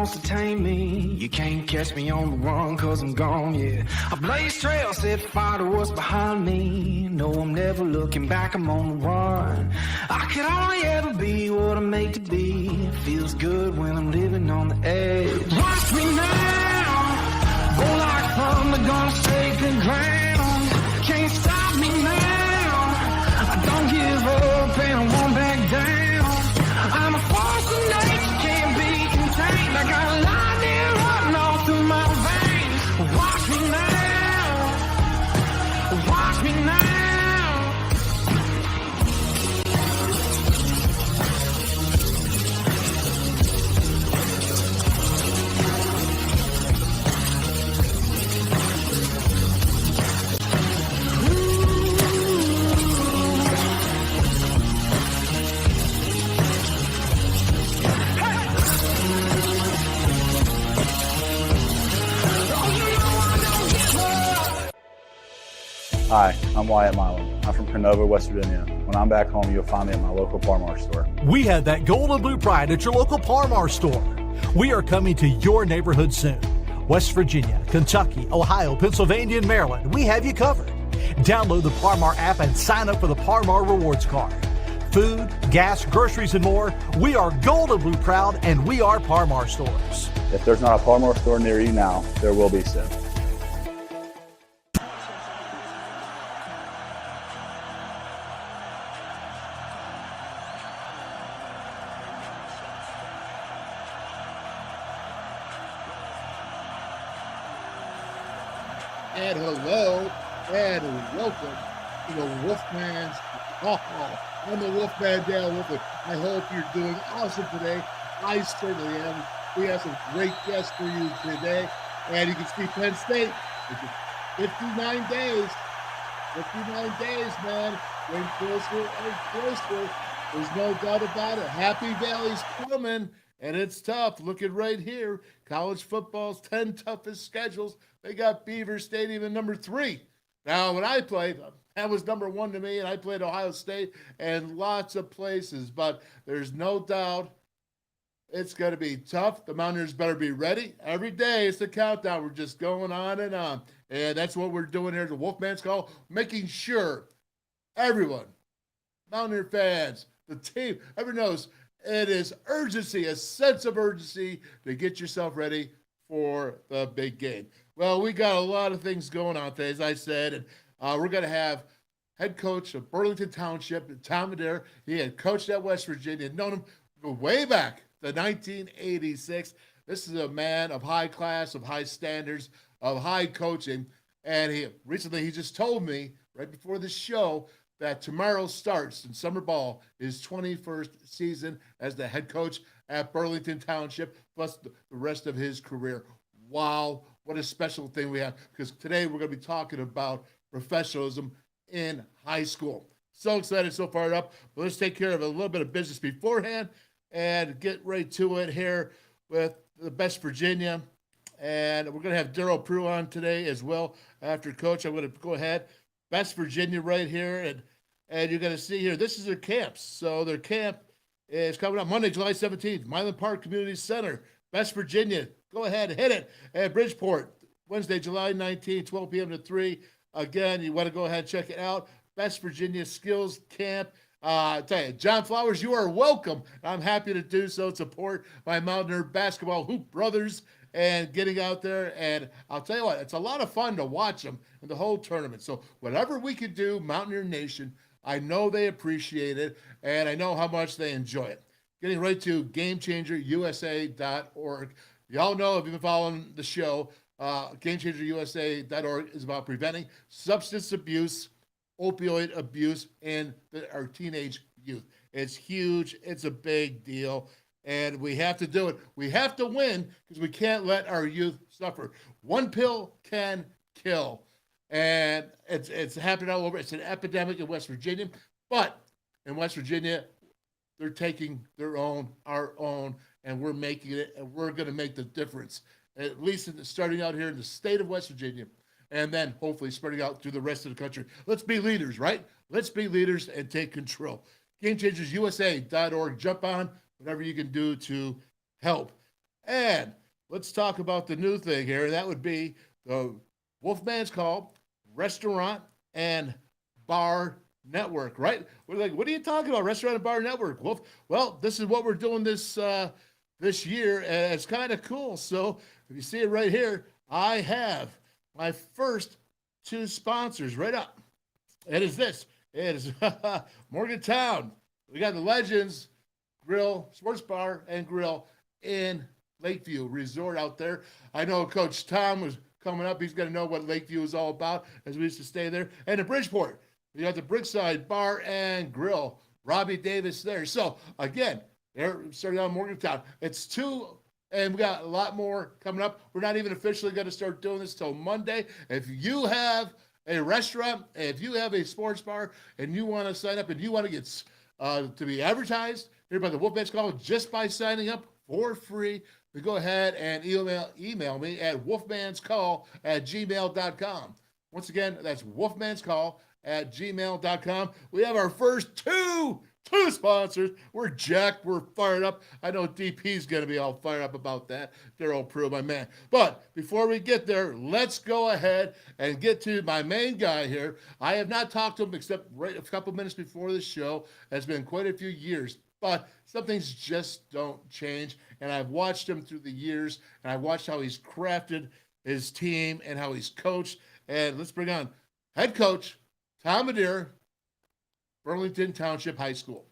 wants to tame me. You can't catch me on the run, cause I'm gone, yeah. I blaze trails, set fire to what's behind me. No, I'm never looking back, I'm on the run. I could only ever be what I'm made to be. It feels good when I'm living on the edge. Watch me now, go like thunder, gonna shake the ground. Can't stop me now, I don't give up and I won't back down. I'm a force of nature, can't be contained. I got lightning running all through my veins. Watch me now, watch me now. Hi, I'm Wyatt Milan. I'm from Canova, West Virginia. When I'm back home, you'll find me at my local Par-Mar store. We have that gold and blue pride at your local Par-Mar store. We are coming to your neighborhood soon. West Virginia, Kentucky, Ohio, Pennsylvania, and Maryland, we have you covered. Download the Par-Mar app and sign up for the Par-Mar Rewards Card. Food, gas, groceries, and more, we are gold and blue proud, and we are Par-Mar stores. If there's not a Par-Mar store near you now, there will be soon. And hello, and welcome to the WolfMan's. I'm the Wolfman, Darryl Wolfman. I hope you're doing awesome today. I certainly am. We have some great guests for you today. And you can see Penn State. 59 days. 59 days, man. Getting closer and closer. There's no doubt about it. Happy Valley's coming. And it's tough. Looking right here. College football's 10 toughest schedules. They got Beaver Stadium at number 3. Now, when I played, that was number 1 to me, and I played Ohio State and lots of places. But there's no doubt it's going to be tough. The Mountaineers better be ready. Every day it's the countdown. We're just going on and on. And that's what we're doing here at the WolfMan's Call, making sure everyone, Mountaineer fans, the team, everyone knows it is urgency, a sense of urgency to get yourself ready for the big game. Well, we got a lot of things going on today, as I said, and we're going to have head coach of Burlington Township, Tom Madeira. He had coached at West Virginia, known him way back to 1986. This is a man of high class, of high standards, of high coaching, and he just told me right before the show that tomorrow starts in summer ball his 21st season as the head coach at Burlington Township, plus the rest of his career. Wow, what a special thing we have, because today we're going to be talking about professionalism in high school. So excited, so fired up. But let's take care of a little bit of business beforehand and get right to it here with the West Virginia. And we're going to have Darryl Prue on today as well. After Coach, I'm going to go ahead. West Virginia right here, and you're going to see here, this is their camps. So their camp is coming up Monday, July 17th, Milan Park Community Center, West Virginia. Go ahead, hit it. At Bridgeport, Wednesday, July 19th, 12 p.m. to 3. Again, you want to go ahead and check it out. West Virginia Skills Camp. I tell you, John Flowers, you are welcome. I'm happy to do so. Support my Mountaineer basketball hoop brothers and getting out there. And I'll tell you what, it's a lot of fun to watch them in the whole tournament. So whatever we could do, Mountaineer Nation, I know they appreciate it, and I know how much they enjoy it. Getting right to GameChangerUSA.org. Y'all know, if you've been following the show, GameChangerUSA.org is about preventing substance abuse, opioid abuse in our teenage youth. It's huge. It's a big deal. And we have to do it. We have to win because we can't let our youth suffer. One pill can kill. And it's happening all over. It's an epidemic in West Virginia. But in West Virginia, they're taking their own, our own, and we're making it, and we're going to make the difference. At least starting out here in the state of West Virginia, and then hopefully spreading out through the rest of the country. Let's be leaders, right? Let's be leaders and take control. GameChangersUSA.org. Jump on whatever you can do to help. And let's talk about the new thing here. And that would be the WolfMan's Call Restaurant and Bar Network, right? We're like, what are you talking about? Restaurant and Bar Network, Wolf. Well, this is what we're doing this year, and it's kind of cool. So if you see it right here, I have my first two sponsors right up. It is this. It is Morgantown. We got the Legends Grill, Sports Bar and Grill in Lakeview Resort out there. I know Coach Tom was coming up. He's going to know what Lakeview is all about as we used to stay there. And in Bridgeport, you got the Brookside Bar and Grill. Robbie Davis there. So, again, they're starting out in Morgantown. It's two, and we got a lot more coming up. We're not even officially going to start doing this till Monday. If you have a restaurant, if you have a sports bar, and you want to sign up and you want to get to be advertised here by the WolfMan's Call just by signing up for free, we go ahead and email me at wolfmanscall@gmail.com. Once again, that's wolfmanscall@gmail.com. We have our first two sponsors. We're jacked. We're fired up. I know DP's going to be all fired up about that. Darryl, Prue, my man. But before we get there, let's go ahead and get to my main guy here. I have not talked to him except right a couple minutes before the show. It's been quite a few years, but some things just don't change. And I've watched him through the years, and I've watched how he's crafted his team and how he's coached. And let's bring on head coach Tom Madeira, Burlington Township High School.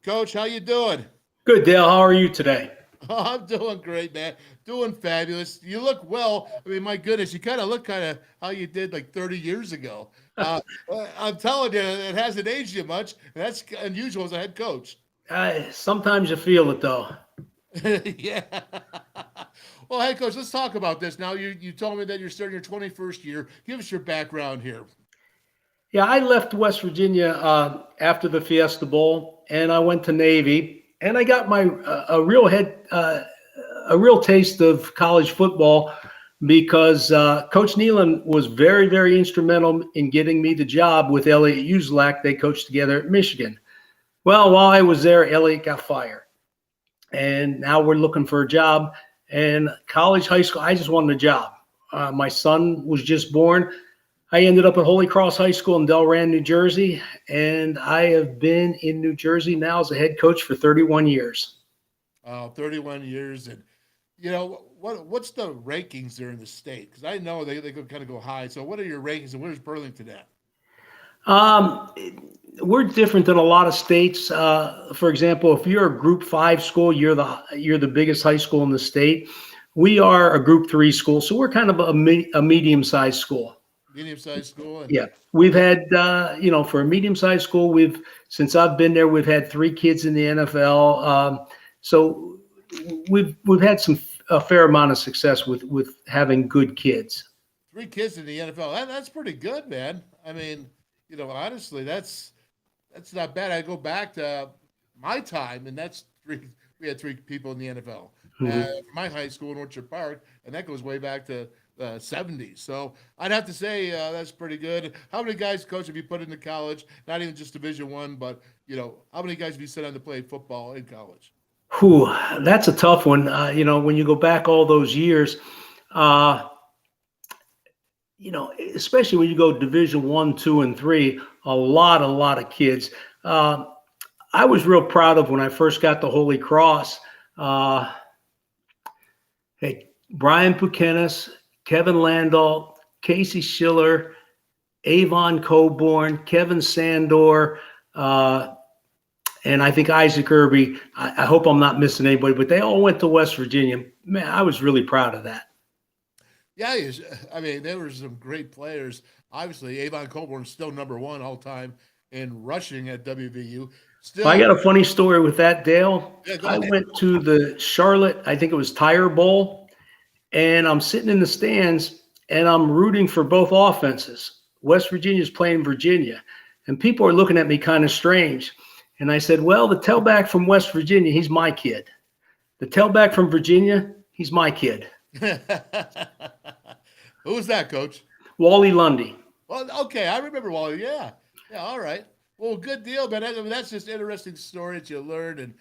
Coach, how you doing? Good, Dale. How are you today? Oh, I'm doing great, man. Doing fabulous. You look well. I mean, my goodness, you kind of look how you did like 30 years ago. I'm telling you, it hasn't aged you much. And that's unusual as a head coach. Sometimes you feel it, though. Yeah. Well, head coach, let's talk about this. Now, you told me that you're starting your 21st year. Give us your background here. Yeah, I left West Virginia after the Fiesta Bowl, and I went to Navy, and I got my a real taste of college football because Coach Nealon was very, very instrumental in getting me the job with Elliot Uselak. They coached together at Michigan. Well, while I was there, Elliot got fired, and now we're looking for a job. And college, high school, I just wanted a job. My son was just born. I ended up at Holy Cross High School in Delran, New Jersey, and I have been in New Jersey now as a head coach for 31 years. 31 years. And, you know, what's the rankings there in the state? Because I know they could kind of go high. So what are your rankings, and where's Burlington at? We're different than a lot of states. For example, if you're a Group 5 school, you're the biggest high school in the state. We are a Group 3 school, so we're kind of a medium-sized school. Medium-sized school. Yeah, we've had, for a medium-sized school, since I've been there, we've had 3 kids in the NFL. So we've had a fair amount of success with having good kids. 3 kids in the NFL. That's pretty good, man. I mean, honestly, that's not bad. I go back to my time, and we had 3 people in the NFL. My high school in Orchard Park, and that goes way back to the 70s. So I'd have to say that's pretty good. How many guys, Coach, have you put into college? Not even just Division I, but how many guys have you sent on to play football in college? Whew, that's a tough one. When you go back all those years, especially when you go Division I, II, and III, a lot of kids. I was real proud of when I first got to Holy Cross. Brian Pukenis, Kevin Landau, Casey Schiller, Avon Coburn, Kevin Sandor, and I think Isaac Irby. I hope I'm not missing anybody, but they all went to West Virginia. Man, I was really proud of that. Yeah, I mean, there were some great players. Obviously, Avon Coburn's still number 1 all time in rushing at WVU. I got a funny story with that, Dale. Yeah, I went to the Charlotte, I think it was Tire Bowl, and I'm sitting in the stands, and I'm rooting for both offenses. West Virginia's playing Virginia, and people are looking at me kind of strange. And I said, well, the tailback from West Virginia, he's my kid. The tailback from Virginia, he's my kid. Who's that, Coach? Wally Lundy. Well, okay, I remember Wally. Yeah, all right. Well, good deal, man. I mean, that's just an interesting story that you learned. And,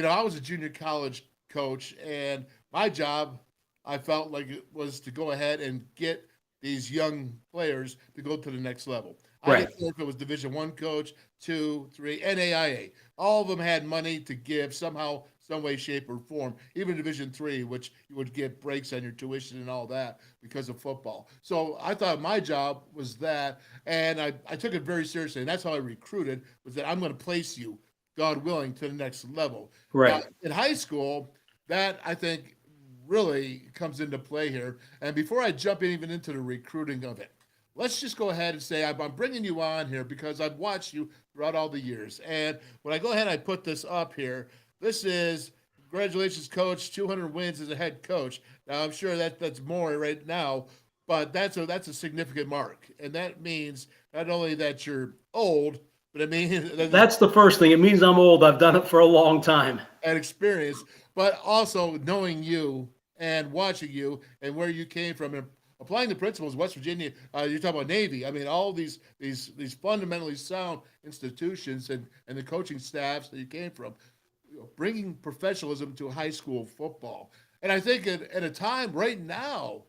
I was a junior college coach, and my job, I felt like it was to go ahead and get these young players to go to the next level. I Right. didn't care if it was Division One coach, 2, 3, NAIA. All of them had money to give somehow, some way, shape, or form. Even Division Three, which you would get breaks on your tuition and all that because of football. So I thought my job was that, and I took it very seriously. And that's how I recruited, was that I'm going to place you, God willing, to the next level. Right. In high school, that I think really comes into play here. And before I jump even into the recruiting of it, let's just go ahead and say I'm bringing you on here because I've watched you throughout all the years. And when I go ahead and I put this up here, this is congratulations, coach, 200 wins as a head coach. Now I'm sure that's more right now, but that's a significant mark, and that means not only that you're old, but it means That's the first thing. It means I'm old. I've done it for a long time. and experience, but also knowing you and watching you and where you came from and applying the principles. West Virginia, you're talking about Navy. I mean, all these fundamentally sound institutions and the coaching staffs that you came from, bringing professionalism to high school football. And I think at a time right now,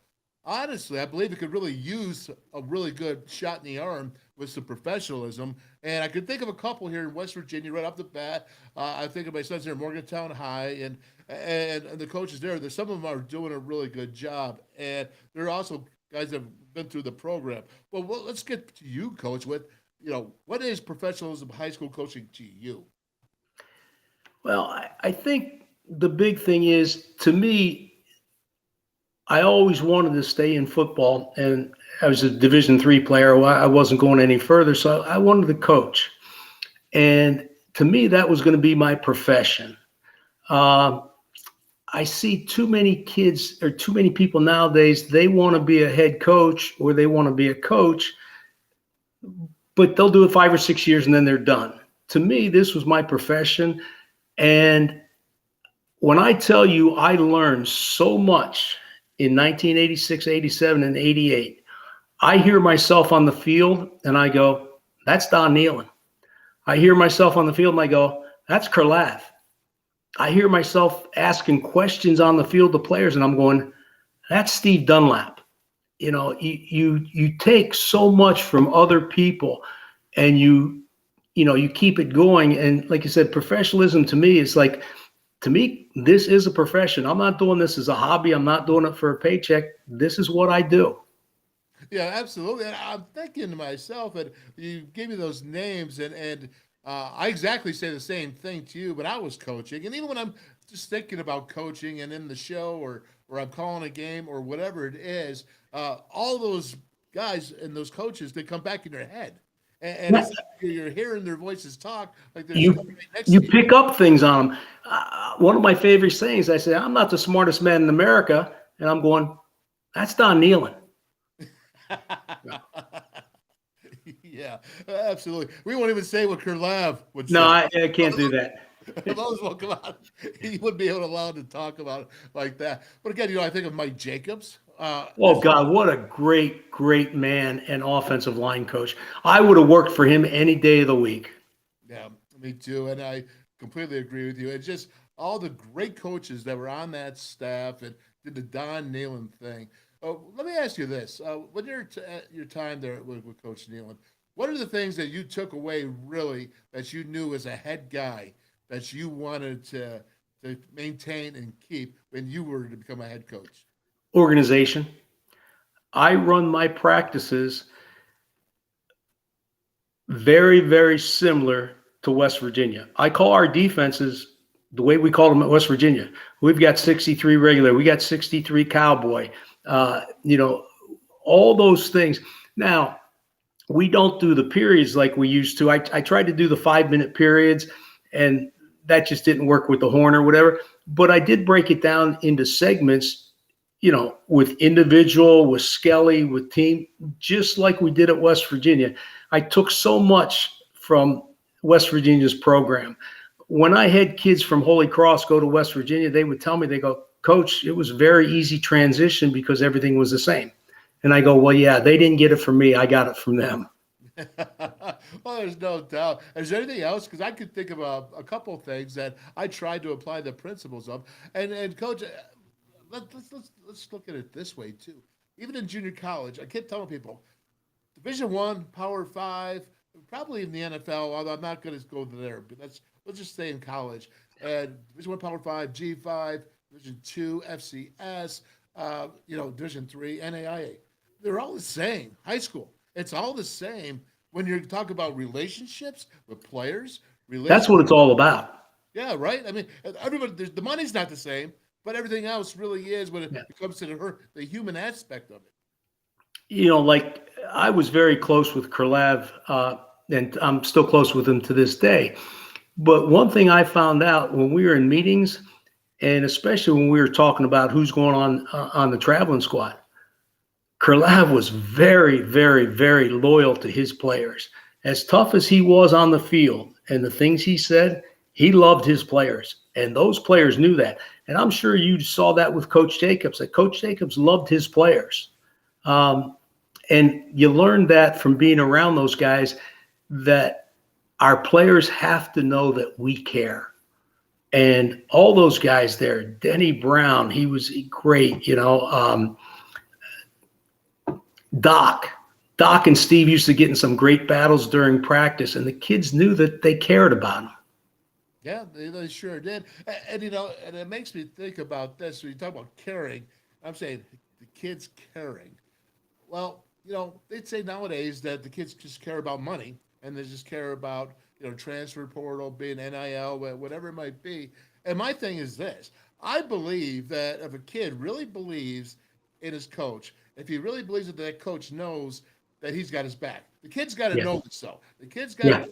honestly, I believe it could really use a really good shot in the arm with some professionalism. And I could think of a couple here in West Virginia right off the bat. I think of my sons here at Morgantown High and the coaches there. Some of them are doing a really good job. And they're also guys that have been through the program. Well, let's get to you, Coach, with, what is professionalism high school coaching to you? Well, I think the big thing is, to me, I always wanted to stay in football, and I was a Division III player. I wasn't going any further, so I wanted to coach. And to me, that was going to be my profession. I see too many kids or too many people nowadays, they want to be a head coach or they want to be a coach, but they'll do it 5 or 6 years and then they're done. To me, this was my profession. And when I tell you I learned so much in 1986, 87, and 88, I hear myself on the field and I go, that's Don Nealon. I hear myself on the field and I go, that's Kurlav. I hear myself asking questions on the field to players and I'm going, that's Steve Dunlap. You take so much from other people and you keep it going. And like you said, professionalism to me is like, this is a profession. I'm not doing this as a hobby. I'm not doing it for a paycheck. This is what I do. Yeah, absolutely. And I'm thinking to myself, and you gave me those names, and I exactly say the same thing to you. But I was coaching, and even when I'm just thinking about coaching and in the show or I'm calling a game or whatever it is, all those guys and those coaches, they come back in your head. And it's like you're hearing their voices talk like there's somebody right next you to you. pick up things on them. One of my favorite sayings, I say, I'm not the smartest man in America. And I'm going, that's Don Nealon. Yeah, absolutely. We won't even say what Kurlav would say. No, I can't do that. Those will come out. He wouldn't be allowed to talk about it like that. But again, I think of Mike Jacobs. Oh, God, what a great, great man and offensive line coach. I would have worked for him any day of the week. Yeah, me too. And I completely agree with you. It's just all the great coaches that were on that staff and did the Don Nealon thing. Let me ask you this. When you're at your time there with Coach Nealon, what are the things that you took away really that you knew as a head guy that you wanted to maintain and keep when you were to become a head coach? Organization. I run my practices very, very similar to West Virginia. I call our defenses the way we call them at West Virginia. We've got 63 regular. We got 63 cowboy. All those things. Now, we don't do the periods like we used to. I tried to do the 5-minute periods, and that just didn't work with the horn or whatever. But I did break it down into segments, with individual, with Skelly, with team, just like we did at West Virginia. I took so much from West Virginia's program. When I had kids from Holy Cross go to West Virginia, they would tell me, they go, Coach, it was a very easy transition because everything was the same. And I go, well, yeah, they didn't get it from me. I got it from them. Well, there's no doubt. Is there anything else? Because I could think of a couple of things that I tried to apply the principles of. And coach, let's look at it this way too. Even in junior college, I keep telling people, Division One, Power Five, probably in the NFL. Although I'm not going to go there, but let's just stay in college. And Division One, Power Five, G5, Division Two, FCS, Division Three, NAIA. They're all the same. High school, it's all the same. When you talk about relationships with players, That's what it's all about. yeah, right. I mean, everybody. The money's not the same, but everything else really is when it comes to the human aspect of it. Like I was very close with Kurlev, and I'm still close with him to this day. But one thing I found out when we were in meetings, and especially when we were talking about who's going on the traveling squad, Kurlev was very, very, very loyal to his players. As tough as he was on the field and the things he said, he loved his players. And those players knew that. And I'm sure you saw that with Coach Jacobs, that Coach Jacobs loved his players. And you learned that from being around those guys, that our players have to know that we care. And all those guys there, Denny Brown, he was great, Doc and Steve used to get in some great battles during practice, and the kids knew that they cared about them. Yeah, they sure did. And it makes me think about this. When you talk about caring, I'm saying the kids caring. Well, they'd say nowadays that the kids just care about money, and they just care about, transfer portal, being NIL, whatever it might be. And my thing is this. I believe that if a kid really believes in his coach, if he really believes that coach knows that he's got his back, the kid's got to know this, though. The kid's got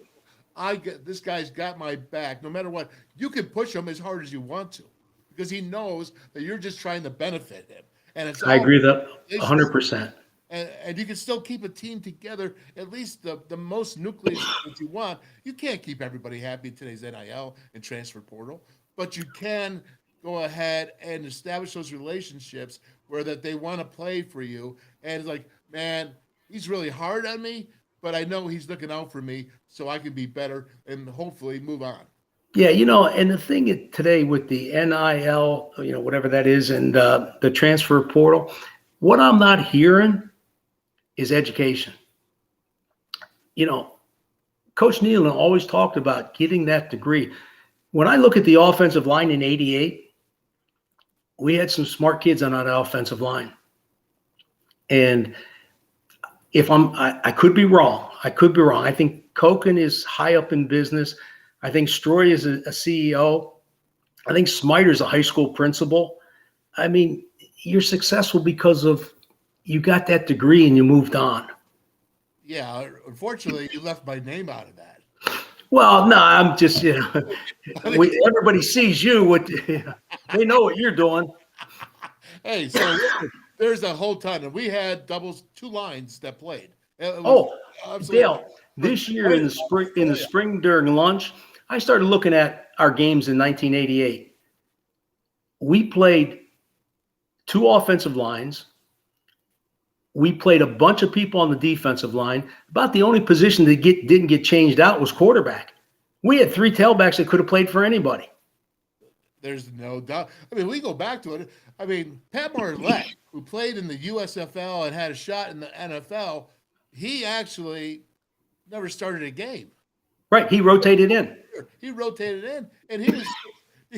to, this guy's got my back. No matter what, you can push him as hard as you want to, because he knows that you're just trying to benefit him. And I agree with that 100%. And you can still keep a team together, at least the most nucleus that you want. You can't keep everybody happy in today's NIL and transfer portal, but you can go ahead and establish those relationships where that they want to play for you. And it's like, man, he's really hard on me, but I know he's looking out for me so I can be better and hopefully move on. Yeah, and the thing today with the NIL, whatever that is, and the transfer portal, what I'm not hearing is education. Coach Nealon always talked about getting that degree. When I look at the offensive line in '88, we had some smart kids on that offensive line. And if I could be wrong. I think Koken is high up in business. I think Stroy is a CEO. I think Smiter's a high school principal. I mean, you're successful because of you got that degree and you moved on. Yeah, unfortunately, you left my name out of that. Well, no, I'm just, everybody sees you. They know what you're doing. Hey, so there's a whole ton. And we had doubles, 2 lines that played. Dale, this year in the spring during lunch, I started looking at our games in 1988. We played 2 offensive lines. We played a bunch of people on the defensive line. About the only position that didn't get changed out was quarterback. We had 3 tailbacks that could have played for anybody. There's no doubt. I mean, we go back to it. I mean, Pat Marlette, who played in the USFL and had a shot in the NFL, he actually never started a game. Right. He rotated in. And he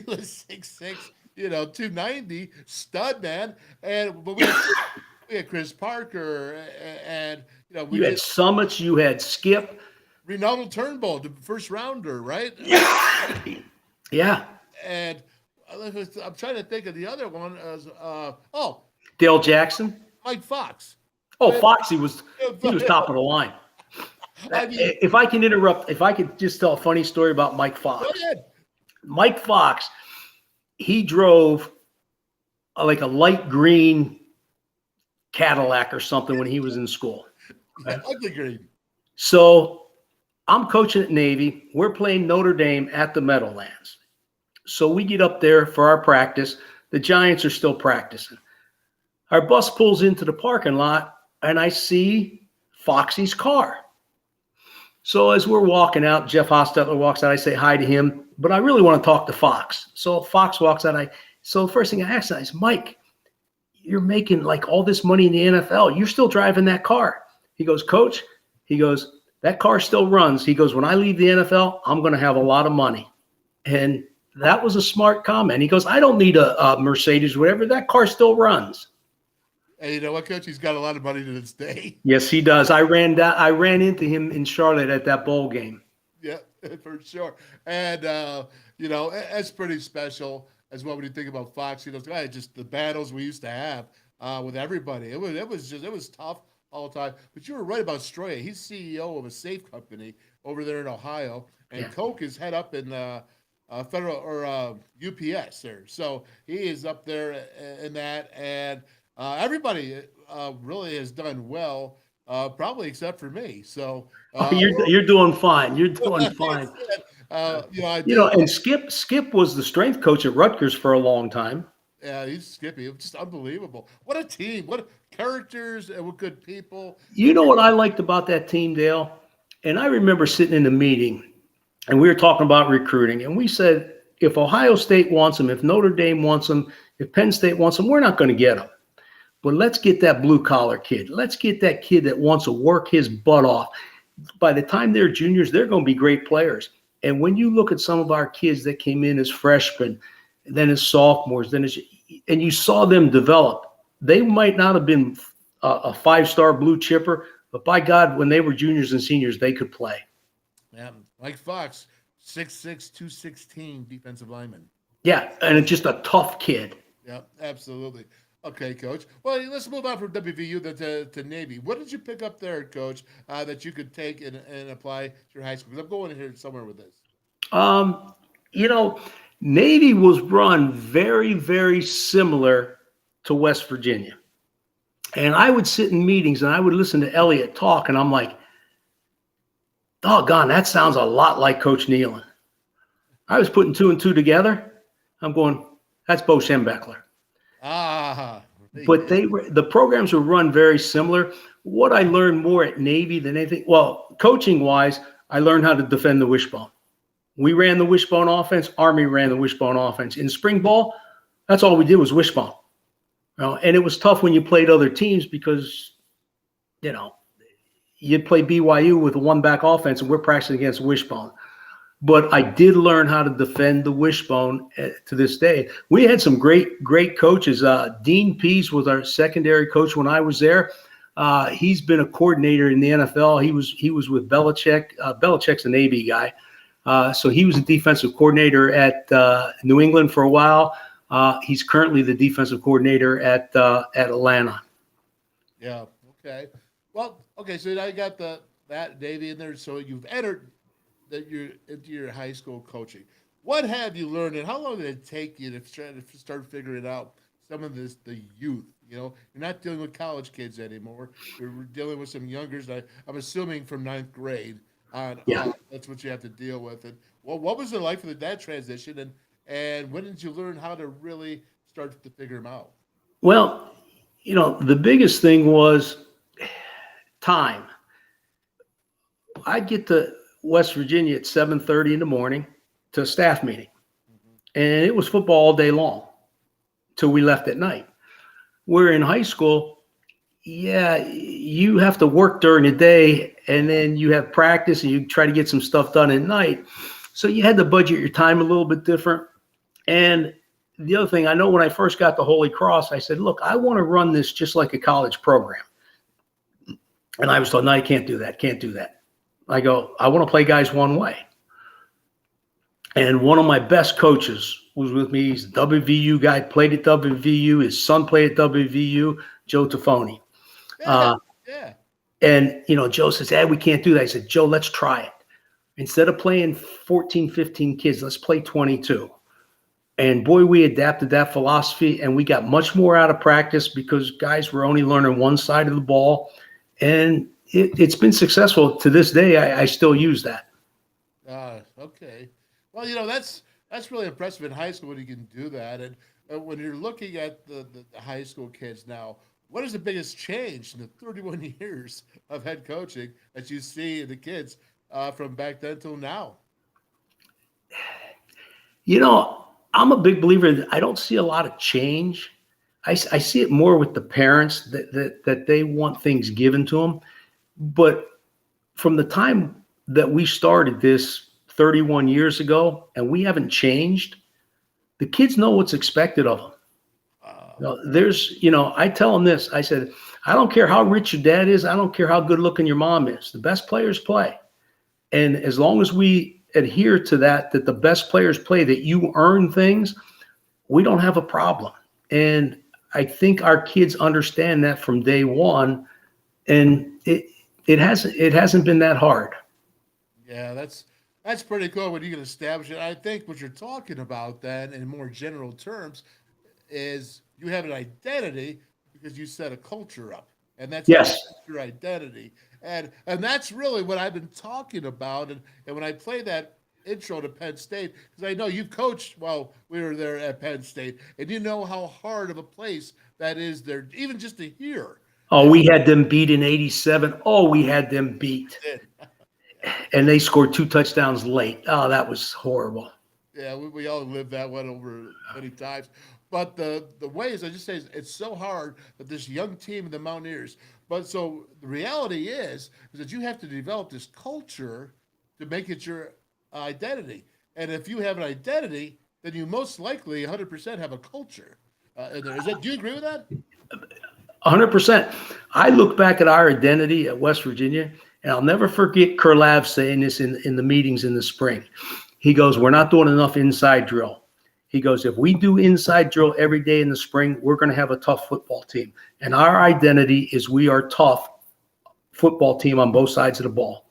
was 6'6", 290, stud, man. But we had Chris Parker, and you had Summits, you had Skip, Ronaldo Turnbull, the first rounder, right? Yeah. And I'm trying to think of the other one as Dale Jackson, Mike Fox. Foxy he was top of the line. If I can interrupt, if I could just tell a funny story about Mike Fox. Go ahead. Mike Fox, he drove like a light green Cadillac or something when he was in school. Ugly green. So I'm coaching at Navy. We're playing Notre Dame at the Meadowlands. So we get up there for our practice. The Giants are still practicing. Our bus pulls into the parking lot, and I see Foxy's car. So as we're walking out, Jeff Hostetler walks out. I say hi to him, but I really want to talk to Fox. So Fox walks out. So the first thing I asked him, I said, Mike, you're making like all this money in the NFL. You're still driving that car. He goes, Coach, he goes, that car still runs. He goes, when I leave the NFL, I'm going to have a lot of money. And that was a smart comment. He goes, I don't need a Mercedes, whatever. That car still runs. And you know what, Coach? He's got a lot of money to this day. Yes, he does. I ran into him in Charlotte at that bowl game. Yeah, for sure. And, it's pretty special as well when you think about Fox. Just the battles we used to have with everybody. It was tough all the time. But you were right about Stroya. He's CEO of a safe company over there in Ohio. And Coke is head up in federal or UPS there. So he is up there in that. And everybody really has done well, probably except for me. So you're doing fine. You're doing fine. And Skip was the strength coach at Rutgers for a long time. Yeah, he's Skippy. It's just unbelievable. What a team. What characters and what good people. You know what I liked about that team, Dale? And I remember sitting in a meeting, and we were talking about recruiting, and we said, if Ohio State wants them, if Notre Dame wants them, if Penn State wants them, we're not going to get them. But let's get that blue-collar kid. Let's get that kid that wants to work his butt off. By the time they're juniors, they're going to be great players. And when you look at some of our kids that came in as freshmen, then as sophomores, and you saw them develop, they might not have been a five-star blue chipper, but by God, when they were juniors and seniors, they could play. Yeah, Mike Fox, 6'6", 216 defensive lineman. Yeah, and it's just a tough kid. Yeah, absolutely. Okay, Coach. Well, let's move on from WVU to Navy. What did you pick up there, Coach, that you could take and apply to your high school? Because I'm going here somewhere with this. Navy was run very, very similar to West Virginia. And I would sit in meetings and I would listen to Elliott talk, and I'm like, doggone, that sounds a lot like Coach Nealon. I was putting two and two together. I'm going, that's Bo Schembechler. But the programs were run very similar. What I learned more at Navy than anything, well, coaching-wise, I learned how to defend the wishbone. We ran the wishbone offense. Army ran the wishbone offense. In spring ball, that's all we did was wishbone. And it was tough when you played other teams because, you'd play BYU with a one-back offense, and we're practicing against wishbone. But I did learn how to defend the wishbone to this day. We had some great coaches. Dean Pease was our secondary coach when I was there. He's been a coordinator in the NFL. He was with Belichick. Belichick's a Navy guy. So he was a defensive coordinator at New England for a while. He's currently the defensive coordinator at Atlanta. Yeah. Okay. Well, okay. So now you got that Navy in there. So you've entered that you're into your high school coaching. What have you learned, and how long did it take you to start figuring out some of the youth? You're not dealing with college kids anymore. You're dealing with some youngers. I'm assuming from ninth grade on. Yeah. That's what you have to deal with. And what was it like for that transition? And when did you learn how to really start to figure them out? Well, the biggest thing was time. I'd get to West Virginia at 7:30 in the morning to a staff meeting. And it was football all day long till we left at night. Where in high school, you have to work during the day and then you have practice and you try to get some stuff done at night. So you had to budget your time a little bit different. And the other thing, I know when I first got to Holy Cross, I said, look, I want to run this just like a college program. And I was told, no, you can't do that. I go, I want to play guys one way. And one of my best coaches was with me. He's a WVU guy, played at WVU. His son played at WVU, Joe Tafoni. Yeah. And, Joe says, we can't do that. I said, Joe, let's try it. Instead of playing 14, 15 kids, let's play 22. And boy, we adapted that philosophy, and we got much more out of practice because guys were only learning one side of the ball. And it's been successful to this day. I still use that. Okay. Well, that's really impressive in high school when you can do that. And when you're looking at the high school kids now, what is the biggest change in the 31 years of head coaching that you see in the kids from back then till now? I'm a big believer that I don't see a lot of change. I see it more with the parents that they want things given to them. But from the time that we started this 31 years ago, and we haven't changed, the kids know what's expected of them. I tell them this. I said, I don't care how rich your dad is. I don't care how good looking your mom is. The best players play. And as long as we adhere to that the best players play, that you earn things, we don't have a problem. And I think our kids understand that from day one. And it hasn't been that hard. Yeah, that's pretty cool when you can establish it. I think what you're talking about then in more general terms is you have an identity because you set a culture up. And that's your identity. And that's really what I've been talking about. And when I play that intro to Penn State, because I know you've coached while we were there at Penn State, and you know how hard of a place that is there, even just to hear. Oh, we had them beat in 87. Oh, we had them beat. And they scored 2 touchdowns late. Oh, that was horrible. Yeah, we all lived that one over many times. But the ways, I just say, it's so hard that this young team of the Mountaineers. But so the reality is that you have to develop this culture to make it your identity. And if you have an identity, then you most likely 100% have a culture. Do you agree with that? 100%. I look back at our identity at West Virginia, and I'll never forget Kurlav saying this in the meetings in the spring. He goes, we're not doing enough inside drill. He goes, if we do inside drill every day in the spring, we're going to have a tough football team. And our identity is we are tough football team on both sides of the ball.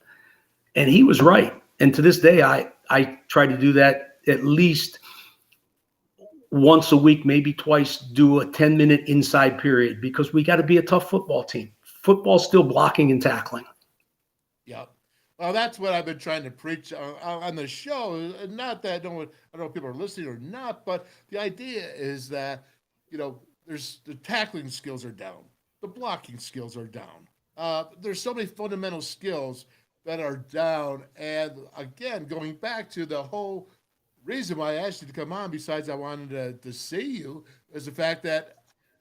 And he was right. And to this day, I try to do that at least once a week, maybe twice, do a 10-minute inside period, because we got to be a tough football team. Football's still blocking and tackling. Yeah. Well, that's what I've been trying to preach on the show. Not that I don't know if people are listening or not, but the idea is that, there's the tackling skills are down. The blocking skills are down. There's so many fundamental skills that are down. And again, going back to the whole reason why I asked you to come on, besides I wanted to see you, is the fact that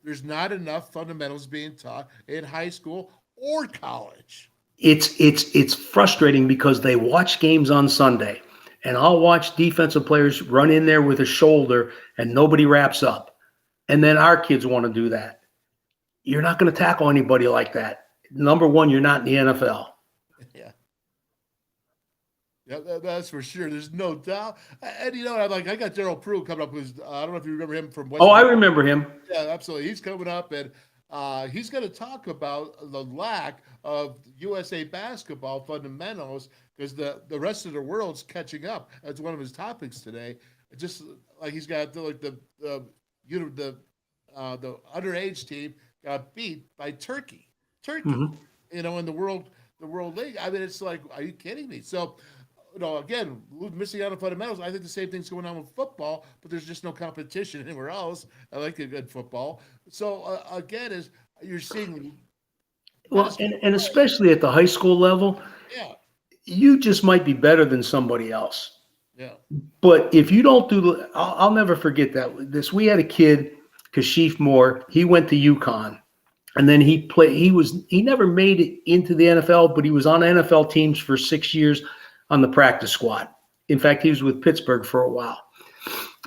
there's not enough fundamentals being taught in high school or college. It's frustrating because they watch games on Sunday, and I'll watch defensive players run in there with a shoulder and nobody wraps up. And then our kids want to do that. You're not going to tackle anybody like that. Number one, you're not in the NFL. Yeah. Yeah, that's for sure. There's no doubt. And I got Darryl Prue coming up. I don't know if you remember him from West. Oh, I remember him. Yeah, absolutely. He's coming up, and he's going to talk about the lack of USA basketball fundamentals because the rest of the world's catching up. That's one of his topics today. Just like he's got the underage team got beat by Turkey, mm-hmm. In the World League. I mean, it's like, are you kidding me? So, again, missing out on fundamentals. I think the same thing's going on with football, but there's just no competition anywhere else. I like a good football. So, again, is you're seeing. Well, and especially at the high school level, yeah, you just might be better than somebody else. Yeah. But if you don't I'll never forget that. We had a kid, Kashif Moore. He went to UConn, and then he never made it into the NFL, but he was on NFL teams for 6 years on the practice squad. In fact, he was with Pittsburgh for a while.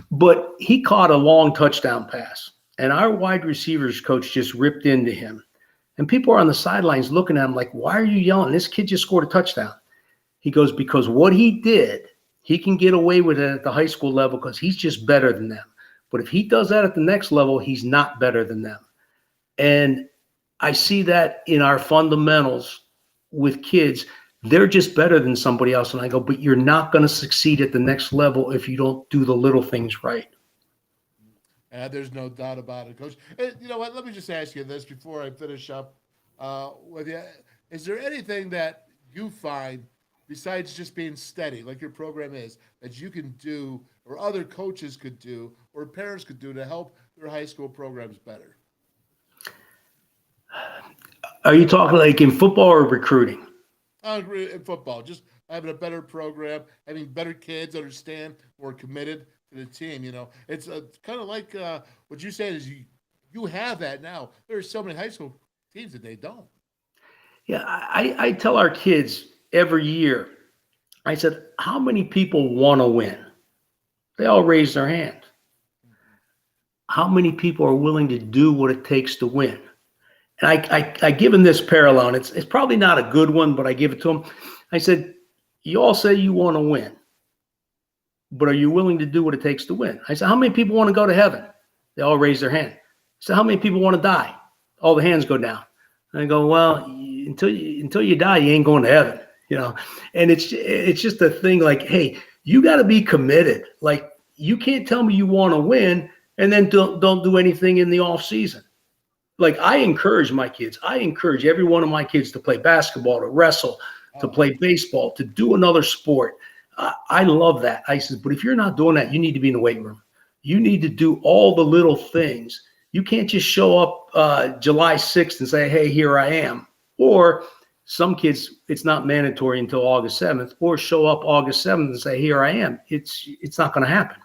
But he caught a long touchdown pass, and our wide receivers coach just ripped into him. And people are on the sidelines looking at him like, why are you yelling? This kid just scored a touchdown. He goes, because what he did, he can get away with it at the high school level because he's just better than them. But if he does that at the next level, he's not better than them. And I see that in our fundamentals with kids. They're just better than somebody else. And I go, but you're not going to succeed at the next level if you don't do the little things right. There's no doubt about it, Coach. And you know what? Let me just ask you this before I finish up with you. Is there anything that you find, besides just being steady, like your program is, that you can do or other coaches could do or parents could do to help their high school programs better? Are you talking like in football or recruiting? In football. Just having a better program, having better kids understand, more committed to the team. It's kind of like what you said is you have that now. There's so many high school teams that they don't. Yeah, I tell our kids every year, I said, how many people want to win? They all raise their hand. How many people are willing to do what it takes to win? And I give them this parallel, and it's probably not a good one, but I give it to them. I said, you all say you want to win, but are you willing to do what it takes to win? I said, how many people want to go to heaven? They all raise their hand. I said, how many people want to die? All the hands go down. And I go, well, until you die, you ain't going to heaven, And it's just a thing like, hey, you got to be committed. Like, you can't tell me you want to win and then don't do anything in the off season. Like, I encourage my kids. I encourage every one of my kids to play basketball, to wrestle, to play baseball, to do another sport. I love that. I said, but if you're not doing that, you need to be in the weight room. You need to do all the little things. You can't just show up July 6th and say, hey, here I am. Or some kids, it's not mandatory until August 7th, or show up August 7th and say, here I am. It's not going to happen.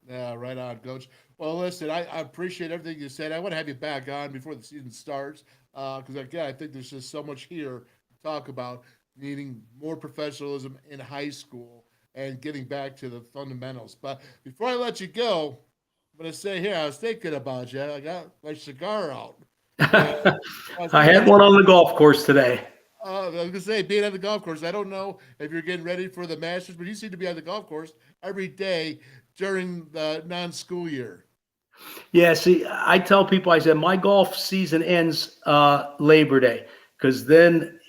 Yeah, right on, Coach. Well, listen, I appreciate everything you said. I want to have you back on before the season starts because, again, I think there's just so much here to talk about, needing more professionalism in high school and getting back to the fundamentals. But before I let you go, I'm going to say here, I was thinking about you. I got my cigar out. I had one on the golf course today. I was going to say, being on the golf course, I don't know if you're getting ready for the Masters, but you seem to be on the golf course every day during the non-school year. Yeah, see, I tell people, I said, my golf season ends Labor Day because then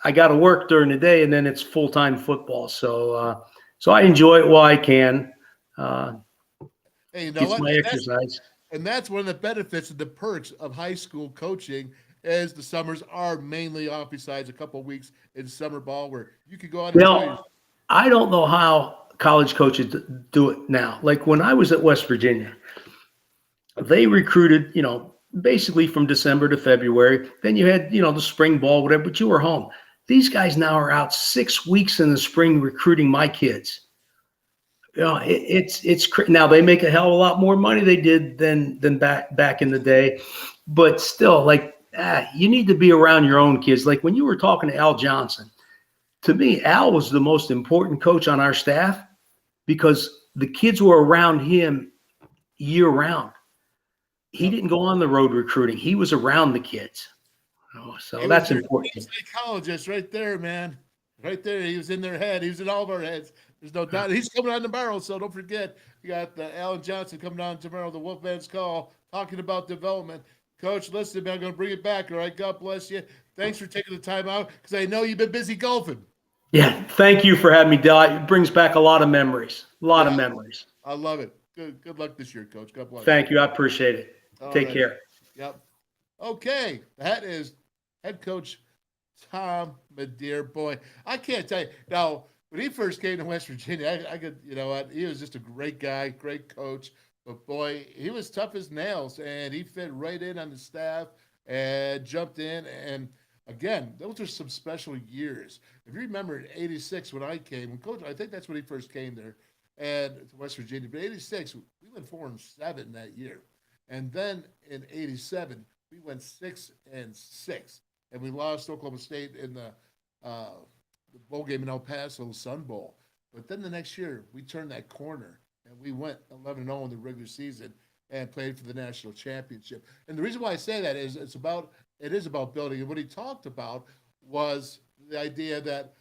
I got to work during the day and then it's full-time football. So I enjoy it while I can. Hey, you know Gets what? my exercise. And that's one of the benefits and the perks of high school coaching is the summers are mainly off besides a couple of weeks in summer ball where you could go out and enjoy yourself. I don't know how college coaches do it now. Like when I was at West Virginia, they recruited, basically from December to February. Then you had, the spring ball, whatever, but you were home. These guys now are out 6 weeks in the spring recruiting my kids. It's now they make a hell of a lot more money they did than back in the day, but still, like, you need to be around your own kids. Like when you were talking to Al Johnson, to me, Al was the most important coach on our staff because the kids were around him year round. He didn't go on the road recruiting. He was around the kids. So that's important. He's a psychologist right there, man. Right there. He was in their head. He was in all of our heads. There's no doubt. He's coming on tomorrow, so don't forget. You got Alan Johnson coming on tomorrow, the WolfMan's Call, talking about development. Coach, listen, man, I'm going to bring it back, all right? God bless you. Thanks for taking the time out because I know you've been busy golfing. Yeah, thank you for having me, Del. It brings back a lot of memories. A lot of memories. I love it. Good luck this year, Coach. God bless. Thank you. I appreciate it. Take care. Yep. Okay, that is head coach Tom Madeira. Boy, I can't tell you. Now, when he first came to West Virginia, I could, you know what, he was just a great guy, great coach. But, boy, he was tough as nails, and he fit right in on the staff and jumped in. And, again, those are some special years. If you remember in 86 when I came, Coach, I think that's when he first came there and to West Virginia. But 86, we went 4-7 that year. And then in 87, we went 6-6, and we lost Oklahoma State in the bowl game in El Paso, the Sun Bowl. But then the next year, we turned that corner, and we went 11-0 in the regular season and played for the national championship. And the reason why I say that is it is about building. And what he talked about was the idea that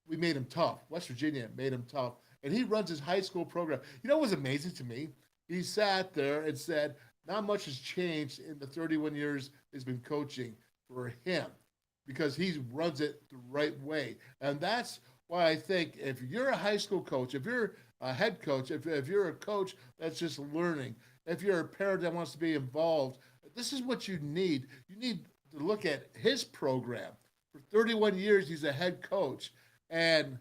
we made him tough. West Virginia made him tough, and he runs his high school program. You know what was amazing to me? He sat there and said, not much has changed in the 31 years he's been coaching for him because he runs it the right way. And that's why I think if you're a high school coach, if you're a head coach, if you're a coach that's just learning, if you're a parent that wants to be involved, this is what you need. You need to look at his program. For 31 years, he's a head coach, and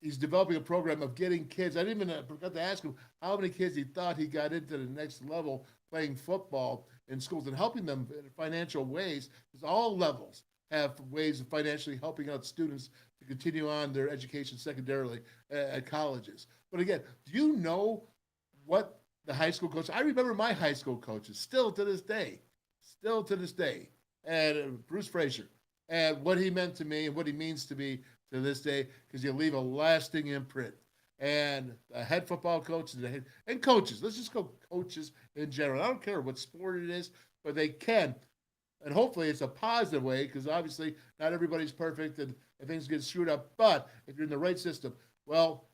he's developing a program of getting kids. I didn't even forgot to ask him how many kids he thought he got into the next level playing football in schools and helping them in financial ways. It's all levels. have ways of financially helping out students to continue on their education secondarily at colleges. But again, do you know what the high school coach? I remember my high school coaches still to this day, and Bruce Frazier, and what he meant to me and what he means to me to this day, because you leave a lasting imprint. And a head football coach and coaches, let's just go coaches in general. I don't care what sport it is, but they can. And hopefully it's a positive way, because obviously not everybody's perfect and things get screwed up. But if you're in the right system, well,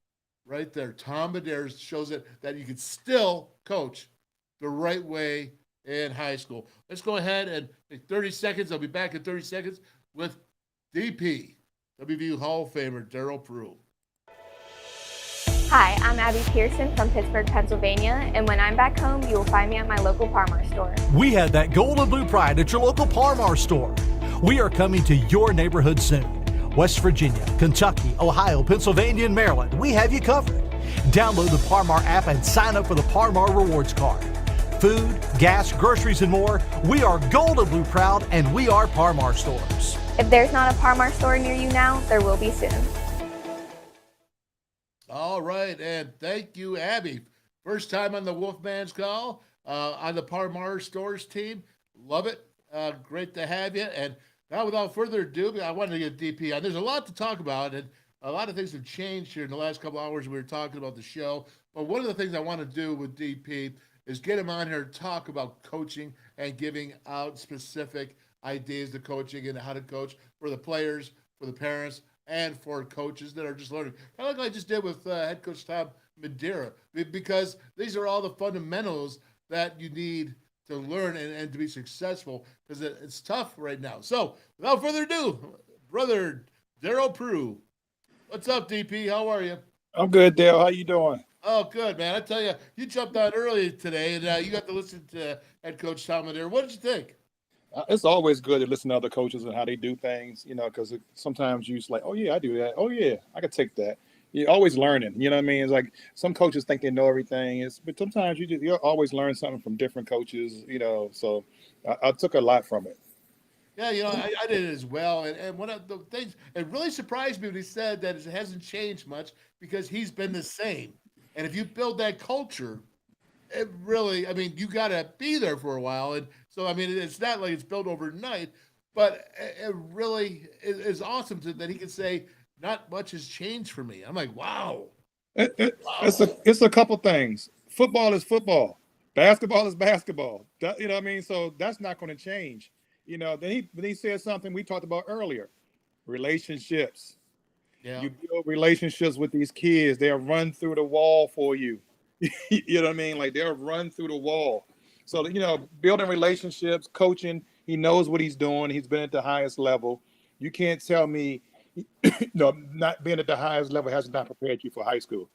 right there, Tom Madeira shows it that you can still coach the right way in high school. Let's go ahead and take 30 seconds. I'll be back in 30 seconds with DP, WVU Hall of Famer Darryl Prue. Hi, I'm Abby Pearson from Pittsburgh, Pennsylvania, and when I'm back home, you will find me at my local Par-Mar store. We have that gold and blue pride at your local Par-Mar store. We are coming to your neighborhood soon. West Virginia, Kentucky, Ohio, Pennsylvania, and Maryland, we have you covered. Download the Par-Mar app and sign up for the Par-Mar rewards card. Food, gas, groceries, and more, we are gold and blue proud, and we are Par-Mar stores. If there's not a Par-Mar store near you now, there will be soon. All right, and thank you, Abby. First time on the WolfMan's call on the Par-Mar Stores team. Love it. Great to have you. And now, without further ado, I wanted to get DP on. There's a lot to talk about, and a lot of things have changed here in the last couple hours. We were talking about the show, but one of the things I want to do with DP is get him on here to talk about coaching and giving out specific ideas to coaching and how to coach for the players, for the parents, and for coaches that are just learning. Kind of like I just did with head coach Tom Madeira, because these are all the fundamentals that you need to learn and to be successful, because it's tough right now. So without further ado, brother Darryl Prue. What's up, DP? How are you? I'm good, Dale. How you doing? Oh, good, man. I tell you, you jumped on early today, and you got to listen to head coach Tom Madeira. What did you think? It's always good to listen to other coaches and how they do things, because sometimes you're just like, oh, yeah, I do that. Oh, yeah, I could take that. You're always learning, you know what I mean? It's like some coaches think they know everything, but sometimes you'll always learn something from different coaches, so I took a lot from it. Yeah, I did it as well. And one of the things, it really surprised me when he said that it hasn't changed much because he's been the same. And if you build that culture, it really, you got to be there for a while. And so, it's not like it's built overnight, but it really is awesome that he can say, not much has changed for me. I'm like, wow. It's a couple things. Football is football. Basketball is basketball. You know what I mean? So that's not going to change. Then he said something we talked about earlier, relationships. Yeah. You build relationships with these kids. They'll run through the wall for you. You know what I mean? Like they'll run through the wall. So, building relationships, coaching, he knows what he's doing. He's been at the highest level. You can't tell me, not being at the highest level has not prepared you for high school.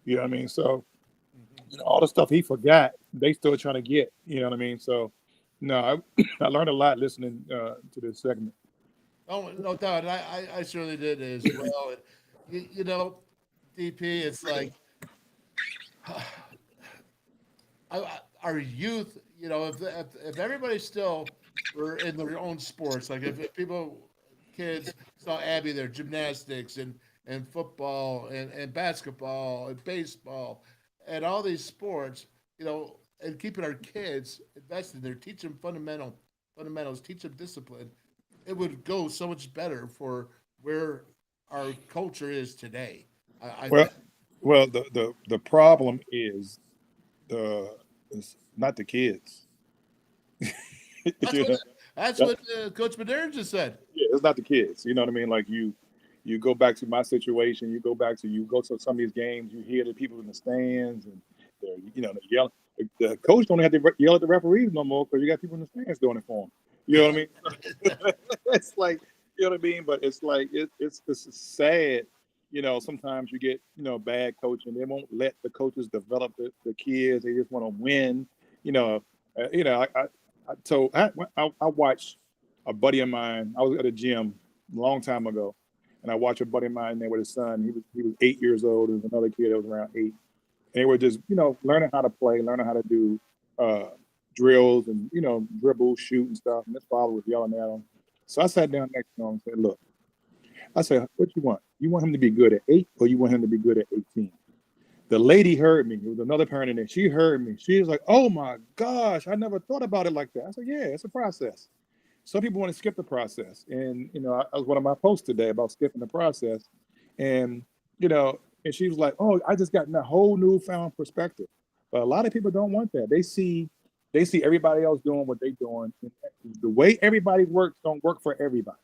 You know what I mean? So, all the stuff he forgot, they still trying to get, you know what I mean? So, no, I learned a lot listening to this segment. Oh, no doubt. I certainly did as well. And, DP, it's like our youth, if everybody still were in their own sports, like if kids saw Abby there, gymnastics and football and basketball and baseball and all these sports, and keeping our kids invested there, teach them fundamentals, teach them discipline, it would go so much better for where our culture is today. Well, the problem is it's not the kids. That's what Coach Madeira just said. Yeah, it's not the kids. You know what I mean? Like you go back to my situation. You go to some of these games. You hear the people in the stands, and they're yelling. The coach don't have to yell at the referees no more because you got people in the stands doing it for them. You know what I mean? It's like, you know what I mean? But it's like it's sad. Sometimes you get bad coaching. They won't let the coaches develop the kids. They just want to win. I watched a buddy of mine. I was at a gym a long time ago, and I watched a buddy of mine there with his son. He was 8 years old. There was another kid that was around 8. And they were just learning how to play, learning how to do drills and dribble, shoot and stuff. And his father was yelling at him. So I sat down next to him and said, look, I said, what you want? You want him to be good at 8 or you want him to be good at 18? The lady heard me. It was another parent in there. She heard me. She was like, oh my gosh, I never thought about it like that. I said, yeah, it's a process. Some people want to skip the process. And, I was one of my posts today about skipping the process. And, and she was like, oh, I just got a whole newfound perspective. But a lot of people don't want that. They see everybody else doing what they're doing. And the way everybody works don't work for everybody.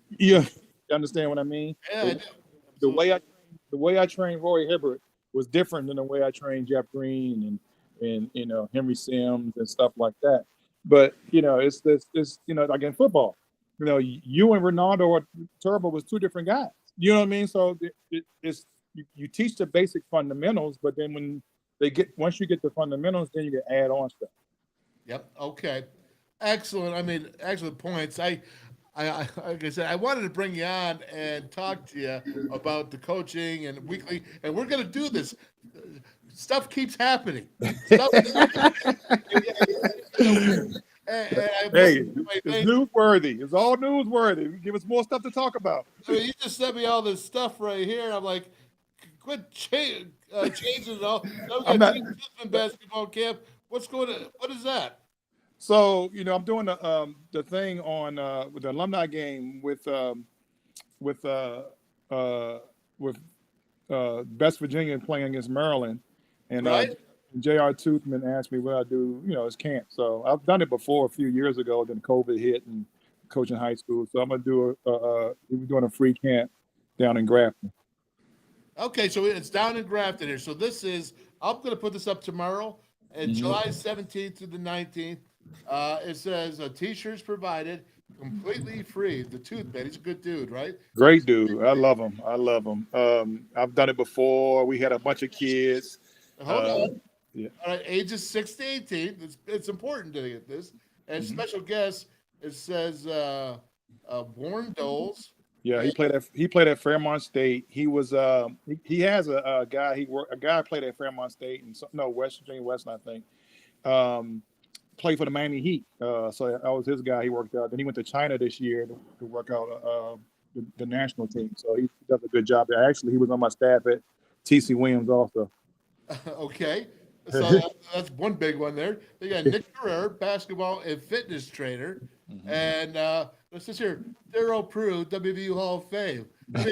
You understand what I mean? Yeah, the way I trained Roy Hibbert was different than the way I trained Jeff Green and Henry Sims and stuff like that. But it's like in football, you and Ronaldo Turbo was two different guys. You know what I mean? So it's you teach the basic fundamentals, but then once you get the fundamentals, then you can add on stuff. Yep. Okay. Excellent. I mean, excellent points. I like I said, I wanted to bring you on and talk to you about the coaching and weekly, and we're going to do this. Stuff keeps happening. Hey, it's newsworthy. It's all newsworthy. Give us more stuff to talk about. I mean, you just sent me all this stuff right here. And I'm like, quit changing it all. I'm not basketball camp. What's going on? What is that? So I'm doing the thing on with the alumni game with West Virginia playing against Maryland, and right. J.R. Toothman asked me what I do, as camp. So I've done it before a few years ago. Then COVID hit and coaching high school. So I'm gonna do we're doing a free camp down in Grafton. Okay, so it's down in Grafton here. So I'm going to put this up tomorrow, and July 17th to the 19th. It says T-shirts provided, completely free. The Toothman, he's a good dude, right? Great dude. I love him. I've done it before. We had a bunch of kids. Hold on. Yeah. All right, ages 6 to 18. It's important to get this. And special guest, it says Warren Doles. Yeah, he played at Fairmont State. He was he has a guy played at Fairmont State and West Virginia Western, I think. Played for the Miami Heat. So I was his guy. He worked out. Then he went to China this year to work out the national team. So he does a good job there. Actually, he was on my staff at TC Williams also. Okay. So that's one big one there. They got Nick Carrera, basketball and fitness trainer. And this is here, Darryl Prue, WVU Hall of Fame. You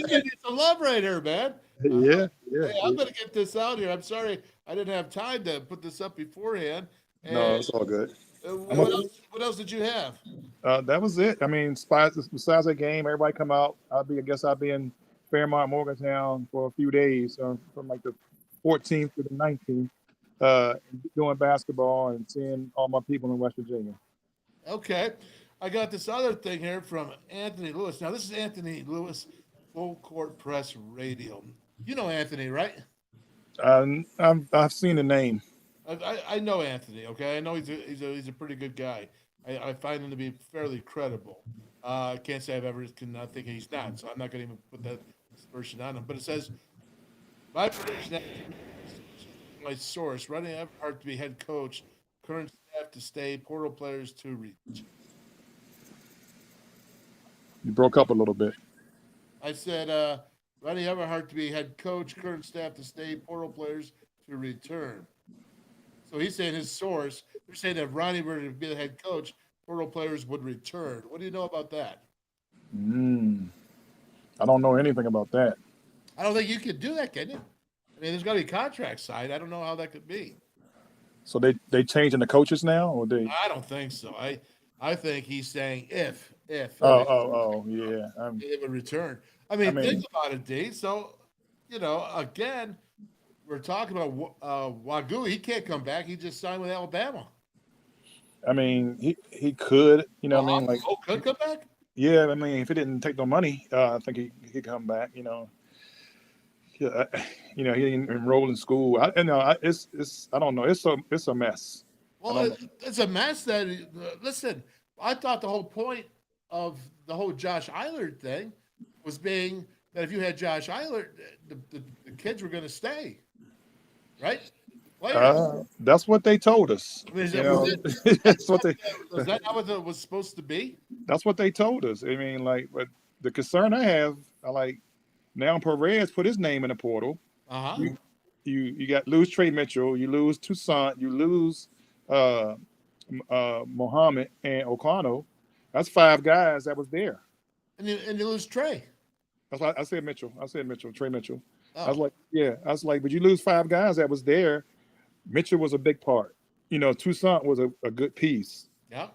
need some love right here, man. Yeah. Hey, I'm going to get this out here. I'm sorry I didn't have time to put this up beforehand. And, no, it's all good. What else did you have? That was it. I mean, besides that game, everybody come out. I'll be in Fairmont, Morgantown for a few days, from like the 14th to the 19th, doing basketball and seeing all my people in West Virginia. Okay. I got this other thing here from Anthony Lewis. Now, this is Anthony Lewis, Full Court Press Radio. You know Anthony, right? I've seen the name. I know Anthony, okay? I know he's a pretty good guy. I find him to be fairly credible. I can't say I've ever think he's not, so I'm not going to even put that version on him. But it says, my prediction, my source, running Everhart to be head coach, current staff to stay, portal players to reach. You broke up a little bit. I said, Ronnie Everhart to be head coach, current staff to stay, portal players to return. So he's saying his source, they're saying that if Ronnie were to be the head coach, portal players would return. What do you know about that? I don't know anything about that. I don't think you could do that, can you? I mean, there's got to be contract signed. I don't know how that could be. So they changing the coaches now, or they? I don't think so. I think he's saying if. Yeah. It would return. I mean, think about it, D. So, again, we're talking about Wagoo. He can't come back. He just signed with Alabama. I mean, he could. Could come back. Yeah, I mean, if he didn't take no money, I think he could come back. He didn't enroll in school. I don't know. It's a mess. Well, it's a mess. That listen, I thought the whole point of the whole Josh Eilert thing was being that if you had Josh Eilert, the kids were going to stay, right? players. That's what they told us. I mean, That's what they. was that not what it was supposed to be? That's what they told us. I mean, like, but the concern I have, now Perez put his name in the portal. You got lose Trey Mitchell, you lose Toussaint, you lose Mohammed and O'Connell. That's 5 guys that was there. And you lose Trey. That's why I said Mitchell. Trey Mitchell. Oh. I was like, but you lose 5 guys that was there. Mitchell was a big part. Toussaint was a good piece. Yeah.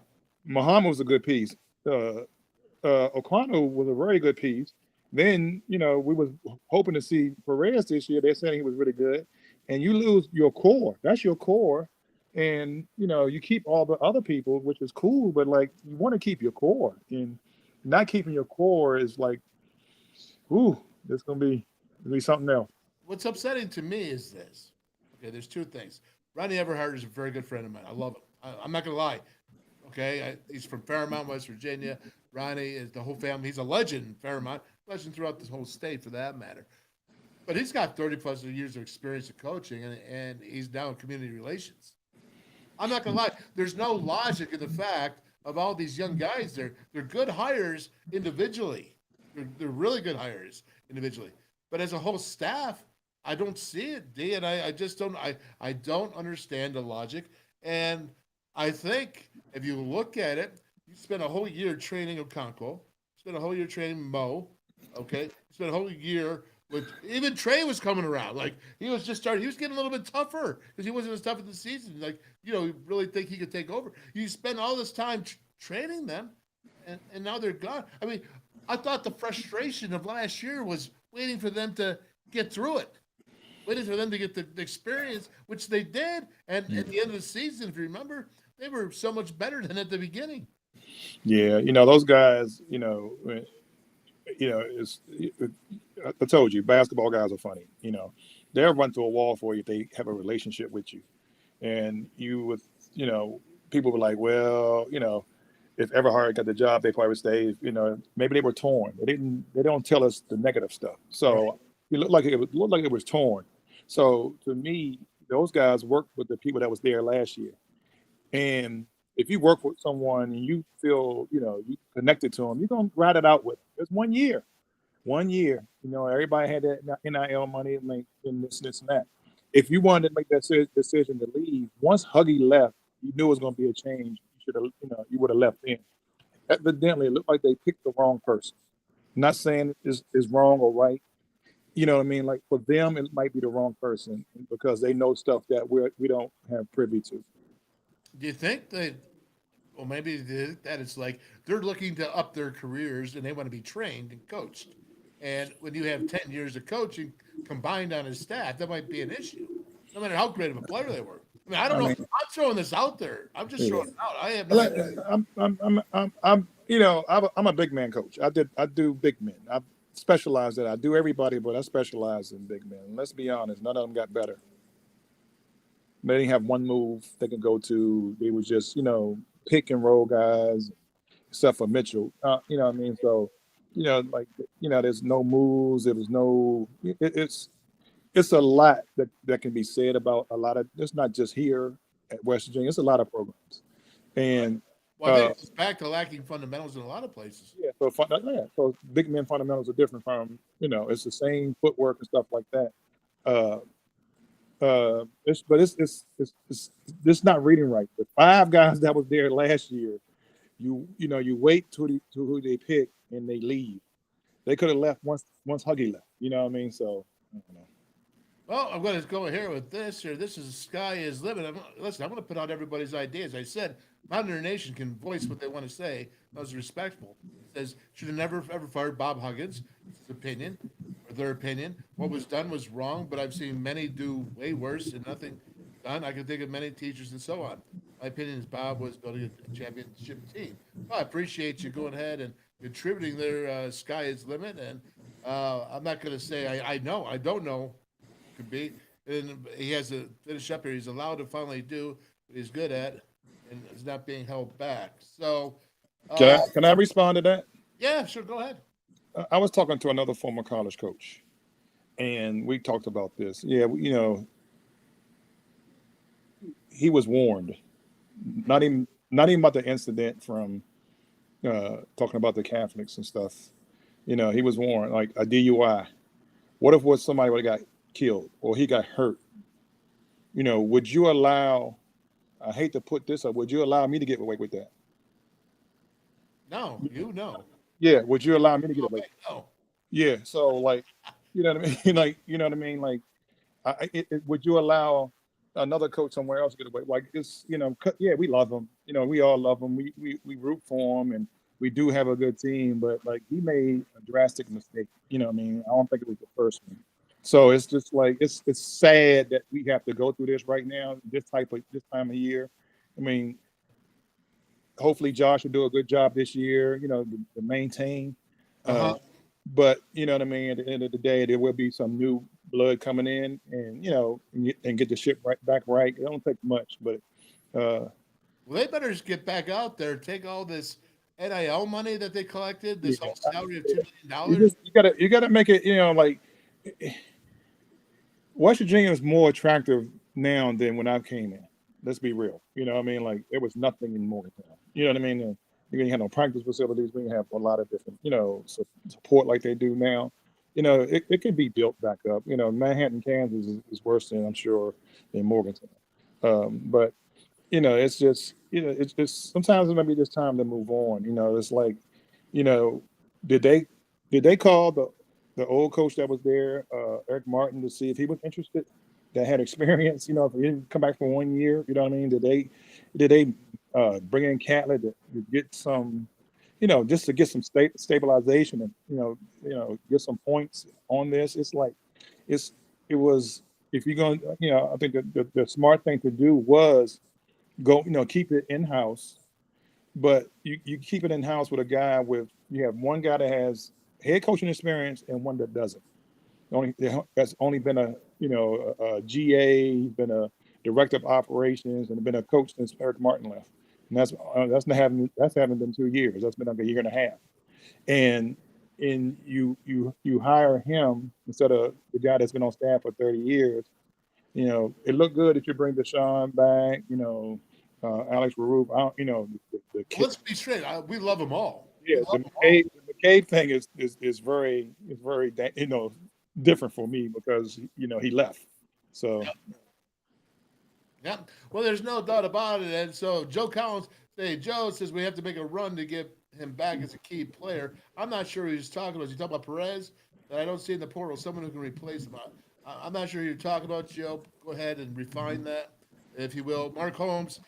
Muhammad was a good piece. O'Connell was a very good piece. Then, we was hoping to see Perez this year. They're saying he was really good. And you lose your core. That's your core. And, you keep all the other people, which is cool, but like you want to keep your core. And not keeping your core is like, it's gonna be something else. What's upsetting to me is this. Okay, there's 2 things. Ronnie Everhart is a very good friend of mine. I love him. I'm not gonna lie. Okay, he's from Fairmount, West Virginia. Ronnie is the whole family. He's a legend in Fairmount, legend throughout this whole state for that matter. But he's got 30+ years of experience in coaching, and he's now in community relations. I'm not gonna lie. There's no logic in the fact of all these young guys. They're good hires individually. They're really good hires individually. But as a whole staff, I don't see it, D, and I just don't. I don't understand the logic. And I think if you look at it, you spent a whole year training Okonkwo, spent a whole year training Mo, okay? You spent a whole year with even Trey was coming around. Like he was just starting. He was getting a little bit tougher because he wasn't as tough in the season. Like you really think he could take over. You spend all this time training them, and now they're gone. I mean, I thought the frustration of last year was waiting for them to get through it. Waiting for them to get the experience, which they did. And at the end of the season, if you remember, they were so much better than at the beginning. Yeah, those guys, I told you, basketball guys are funny. They'll run through a wall for you if they have a relationship with you. And you would, people were like, well, if Everhart got the job, they probably would stay. Maybe they were torn. They don't tell us the negative stuff. So it looked like it was torn. So to me, those guys worked with the people that was there last year. And if you work with someone and you feel, you connected to them, you're gonna ride it out with them. It's 1 year. 1 year. Everybody had that NIL money and this and that. If you wanted to make that decision to leave, once Huggy left, you knew it was gonna be a change. You would have left in. Evidently, it looked like they picked the wrong person. I'm not saying it's wrong or right. You know what I mean? Like for them, it might be the wrong person because they know stuff that we don't have privy to. Do you think that, well, maybe that it's like they're looking to up their careers and they want to be trained and coached? And when you have 10 years of coaching combined on his staff, that might be an issue, no matter how great of a player they were. I mean, I don't know. I'm throwing this out there. I'm just throwing it out. I have no idea. I'm a big man coach. I do big men. I specialize that. I do everybody, but I specialize in big men. And let's be honest, none of them got better. They didn't have one move they could go to. They were just, pick and roll guys, except for Mitchell. You know what I mean? So, there's no moves. There was no. It's a lot that can be said about a lot of. It's not just here at West Virginia. It's a lot of programs, and I think it's back to lacking fundamentals in a lot of places. Yeah, so big men fundamentals are different from it's the same footwork and stuff like that. It's not reading right. The 5 guys that was there last year, you wait to who they pick and they leave. They could have left once Huggy left. You know what I mean? So I don't know. Well, I'm going to go here with this. Here, this is sky is limit. I'm going to put out everybody's ideas. I said Mountaineer Nation can voice what they want to say. That was respectful. It says should have never ever fired Bob Huggins. It's his opinion, or their opinion. What was done was wrong, but I've seen many do way worse and nothing done. I can think of many teachers and so on. My opinion is Bob was building a championship team. Well, I appreciate you going ahead and contributing their sky is limit. And I'm not going to say I know. I don't know. Could be. And he has to finish up here. He's allowed to finally do what he's good at and is not being held back. So can I respond to that? Yeah, sure. Go ahead. I was talking to another former college coach, and we talked about this. Yeah, he was warned. Not even about the incident from talking about the Catholics and stuff. You know, he was warned, like a DUI. What if somebody would have got killed or he got hurt? You know, would you allow? I hate to put this up. Would you allow me to get away with that? No, you know. Yeah. Would you allow me to get away? No. Yeah. So like, you know what I mean? Like, you know what I mean? Like, would you allow another coach somewhere else to get away? Like it's, you know, yeah, we love him. You know, we all love him. We root for him, and we do have a good team. But like, he made a drastic mistake. You know what I mean? I don't think it was the first one. So it's just like it's sad that we have to go through this right now, this time of year. I mean, hopefully Josh will do a good job this year, you know, to maintain. But you know what I mean. At the end of the day, there will be some new blood coming in, and you know, and get the ship back right. It don't take much, but well, they better just get back out there, take all this NIL money that they collected, this whole salary of $2 million. You gotta make it, you know, like West Virginia is more attractive now than when I came in. Let's be real. You know what I mean? Like there was nothing in Morgantown. You know what I mean? And you didn't have no practice facilities. We didn't have a lot of different, you know, support like they do now. You know, it can be built back up. You know, Manhattan, Kansas is worse than I'm sure than Morgantown. But you know, it's just, you know, it's just sometimes it might be just time to move on. You know, it's like, you know, did they call the old coach that was there, Eric Martin, to see if he was interested, that had experience, you know, if he didn't come back for 1 year, you know what I mean? Did they bring in Catlett to get some, you know, just to get some stabilization and, you know, get some points on this? It's like, it was, if you're going, you know, I think the smart thing to do was go, you know, keep it in-house, but you keep it in-house with a guy you have one guy that has head coaching experience and one that doesn't. That's only been a GA. He's been a director of operations and been a coach since Eric Martin left. And that's having been 2 years. That's been like a year and a half. And you hire him instead of the guy that's been on staff for 30 years. You know, it looked good that you bring Deshaun back. You know, Alex Raroof. You know, the kid. Let's be straight. We love them all. Yeah, the McCabe thing is very you know, different for me because, you know, he left. So yeah. Well, there's no doubt about it. And so Joe Collins says we have to make a run to get him back as a key player. I'm not sure who he's talking about. Is he talking about Perez? That I don't see in the portal. Someone who can replace him. I'm not sure who you're talking about, Joe. Go ahead and refine that, if you will. Mark Holmes.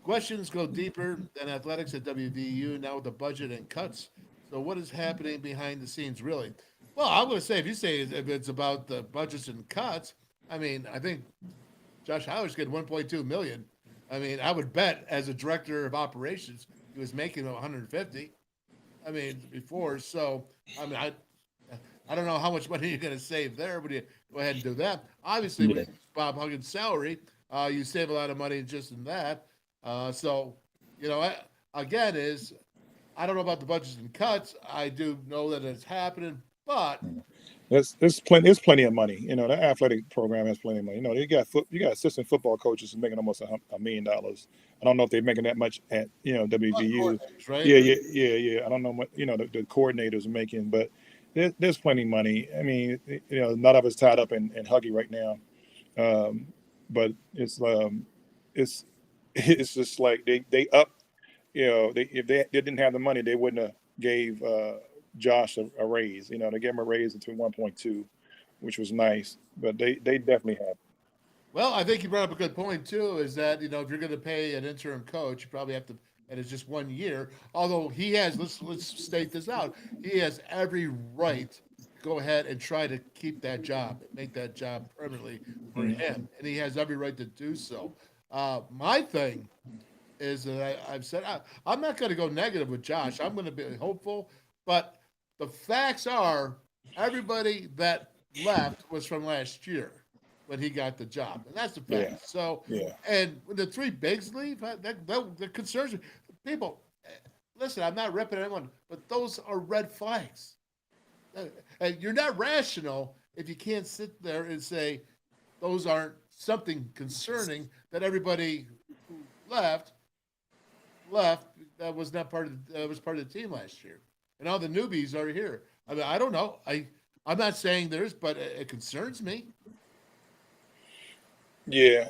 Questions go deeper than athletics at WVU now with the budget and cuts. So what is happening behind the scenes, really? Well, I'm going to say, if it's about the budgets and cuts, I mean, I think Josh Howard's getting $1.2 million. I mean, I would bet as a director of operations, he was making $150. I mean, before. So, I mean, I don't know how much money you're going to save there, but you go ahead and do that. Obviously, with Bob Huggins' salary, you save a lot of money just in that. So, you know, again, I don't know about the budgets and cuts. I do know that it's happening, but there's plenty of money. You know, the athletic program has plenty of money. You know, you got assistant football coaches making almost $1 million. I don't know if they're making that much at, you know, WVU. Right? Yeah. I don't know what, you know, the coordinators are making, but there's plenty of money. I mean, you know, none of it's tied up in Huggy right now. But it's just like they up, you know, if they didn't have the money, they wouldn't have gave Josh a raise. You know, they gave him a raise to 1.2, which was nice, but they definitely have. Well, I think you brought up a good point too, is that, you know, if you're going to pay an interim coach, you probably have to, and it's just 1 year, although he has, let's state this out, he has every right to go ahead and try to keep that job, make that job permanently for him, and he has every right to do so. My thing is that I've said I'm not going to go negative with Josh. I'm going to be hopeful, but the facts are everybody that left was from last year when he got the job, and that's the fact. Yeah. So, Yeah. And when the three bigs leave, that concerns me. People, listen, I'm not ripping anyone, but those are red flags. And you're not rational if you can't sit there and say those aren't something concerning that everybody left, that was not part of was part of the team last year, and all the newbies are here. I mean, I don't know. I'm not saying there's, but it concerns me. Yeah,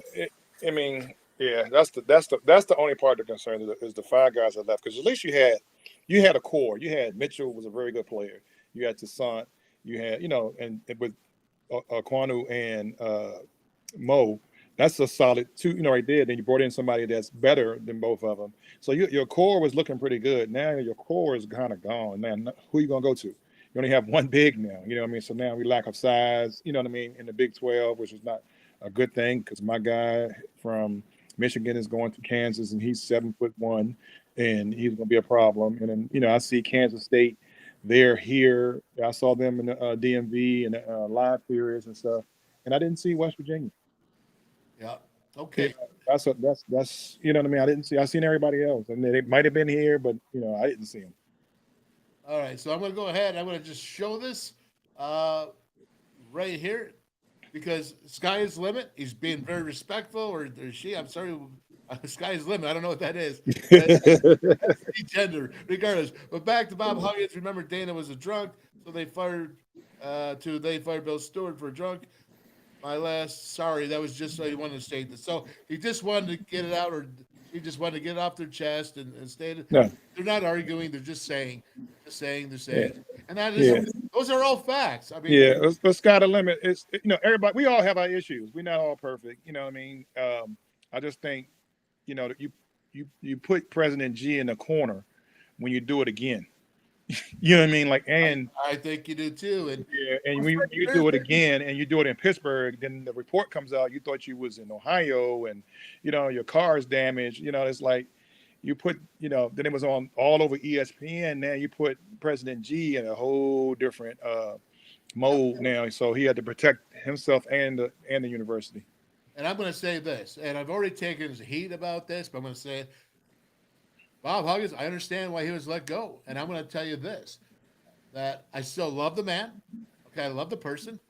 I mean, yeah, that's the only part that concerns is the 5 guys that left, because at least you had a core. You had Mitchell was a very good player. You had Toussaint. You had and with Kwanu and Mo, that's a solid two. Right there. Then you brought in somebody that's better than both of them. So your core was looking pretty good. Now your core is kind of gone. Man, who are you gonna go to? You only have one big now. You know what I mean? So now we lack of size. You know what I mean? In the Big 12, which is not a good thing, because my guy from Michigan is going to Kansas and he's 7'1", and he's going to be a problem. And then I see Kansas State, they're here. I saw them in the DMV and live periods and stuff, and I didn't see West Virginia. Yeah. Okay. That's you know what I mean. I seen everybody else, and they might have been here, but I didn't see them. All right, so I'm going to go ahead. I'm going to just show this right here, because sky is the limit. He's being very respectful, or she. I'm sorry, sky is the limit. I don't know what that is. Gender, regardless. But back to Bob Huggins. Remember, Dana was a drunk, so they fired Bill Stewart for a drunk. Sorry, that was just so he wanted to state this. So he just wanted to get it out, or he just wanted to get it off their chest and state it. No. They're not arguing. They're just saying. Yeah. And that is, those are all facts. I mean, the sky the limit. It's everybody. We all have our issues. We're not all perfect. You know what I mean? I just think, you put President G in the corner when you do it again. You know what I mean? Like, and I think you do too. And when you do it again, and you do it in Pittsburgh, then the report comes out, you thought you was in Ohio, and your car is damaged. It's like you put, then it was on all over ESPN. Now you put President G in a whole different mode now, so he had to protect himself and the university. And I'm going to say this, and I've already taken his heat about this, but I'm going to say it. Bob Huggins, I understand why he was let go. And I'm going to tell you this, that I still love the man. Okay, I love the person.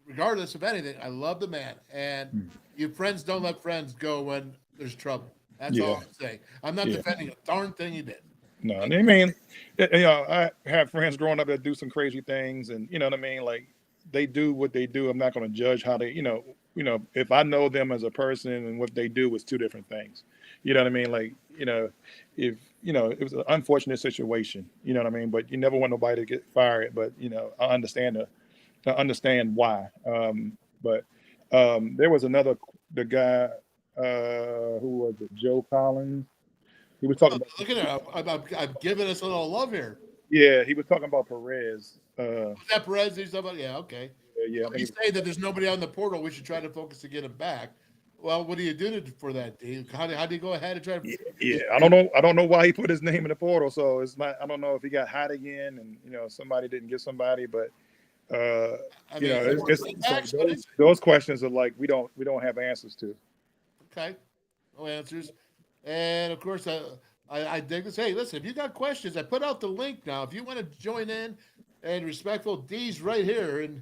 Regardless of anything, I love the man. And your friends don't let friends go when there's trouble. That's all I'm saying. I'm not defending a darn thing he did. No, I mean, I have friends growing up that do some crazy things, and you know what I mean? Like, they do what they do. I'm not going to judge how they, if I know them as a person and what they do is two different things. You know what I mean? Like, if, it was an unfortunate situation, you know what I mean? But you never want nobody to get fired, but, I understand why. But there was the guy, who was it? Joe Collins. He was talking about. Look at it. I'm giving us a little love here. Yeah, he was talking about Perez. Was that Perez he's talking about? Yeah, okay. Yeah. He's saying that there's nobody on the portal. We should try to focus to get him back. Well, what do you do for that, Dave? How do you go ahead and try to? Yeah, I don't know why he put his name in the portal. So it's not. I don't know if he got hot again, and somebody didn't get somebody. But those questions are like we don't have answers to. Okay, no answers, and of course I dig this. Hey, listen, if you got questions, I put out the link now. If you want to join in. And respectful, D's right here, and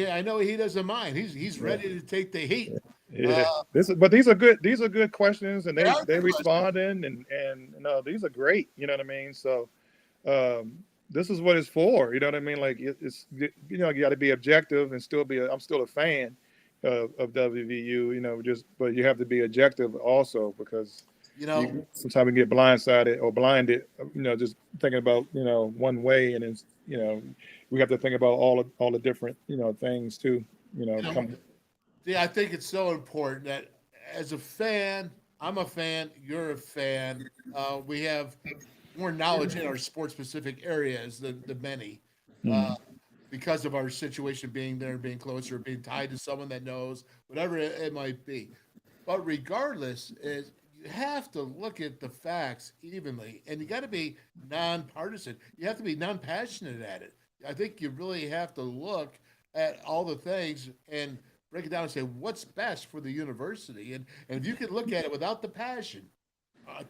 I know he doesn't mind. He's ready to take the heat. Yeah, these are good questions, and they responding, and these are great. You know what I mean? So, this is what it's for. You know what I mean? Like it's you got to be objective and still I'm still a fan of WVU. But you have to be objective also, because sometimes we get blindsided or blinded. Just thinking about one way, and it's we have to think about all the different things too. I think it's so important that as a fan, I'm a fan, you're a fan. We have more knowledge in our sport specific areas than many, because of our situation being there, being closer, being tied to someone that knows, whatever it might be. But regardless, you have to look at the facts evenly, and you got to be nonpartisan. You have to be non-passionate at it. I think you really have to look at all the things and break it down and say what's best for the university. And if you can look at it without the passion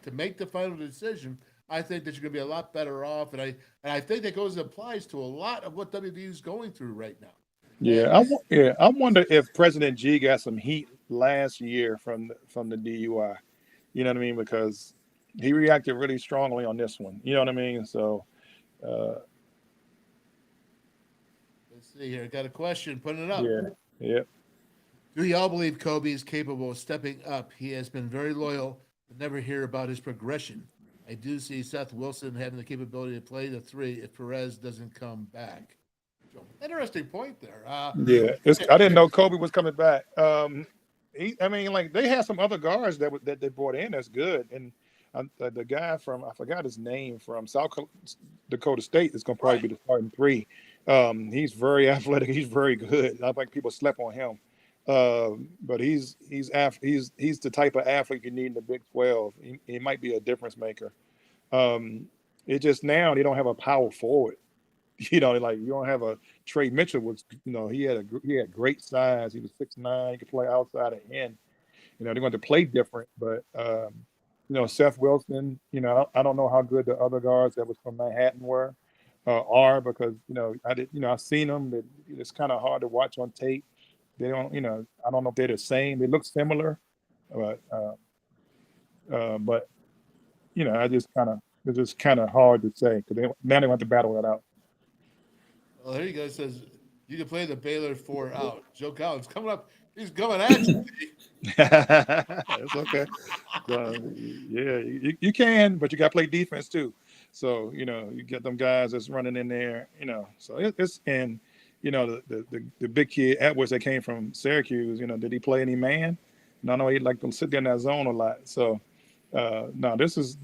to make the final decision, I think that you're going to be a lot better off. And I think that applies to a lot of what WVU is going through right now. I wonder if President G got some heat last year from the DUI. You know what I mean? Because he reacted really strongly on this one. You know what I mean? So, let's see here. Got a question. Putting it up. yeah. Do y'all believe Kobe is capable of stepping up? He has been very loyal, but never hear about his progression. I do see Seth Wilson having the capability to play the 3 if Perez doesn't come back. So, interesting point there. Yeah, I didn't know Kobe was coming back. I mean, like they had some other guards that they brought in that's good, and the guy from I forgot his name from South Dakota State is going to probably be the starting 3. He's very athletic. He's very good. I think people slept on him, but he's the type of athlete you need in the Big 12. He might be a difference maker. It just now they don't have a power forward. You know, like you don't have a Trey Mitchell was, you know, he had great size. He was 6'9". He could play outside of in. You know, they're going to play different, but you know, Seth Wilson. You know, I don't know how good the other guards that was from Manhattan are because I've seen them. It's kind of hard to watch on tape. They don't, you know, I don't know if they're the same. They look similar, but you know, it's just kind of hard to say because now they want to battle it out. Well, there you go. It says you can play the Baylor 4 out. Joe Collins coming up. He's coming at you. It's okay. Yeah, you can, but you got to play defense too. So you know, you get them guys that's running in there. You know, so it's and you know the big kid Edwards that came from Syracuse. You know, did he play any man? No, he like to sit there in that zone a lot. So. No,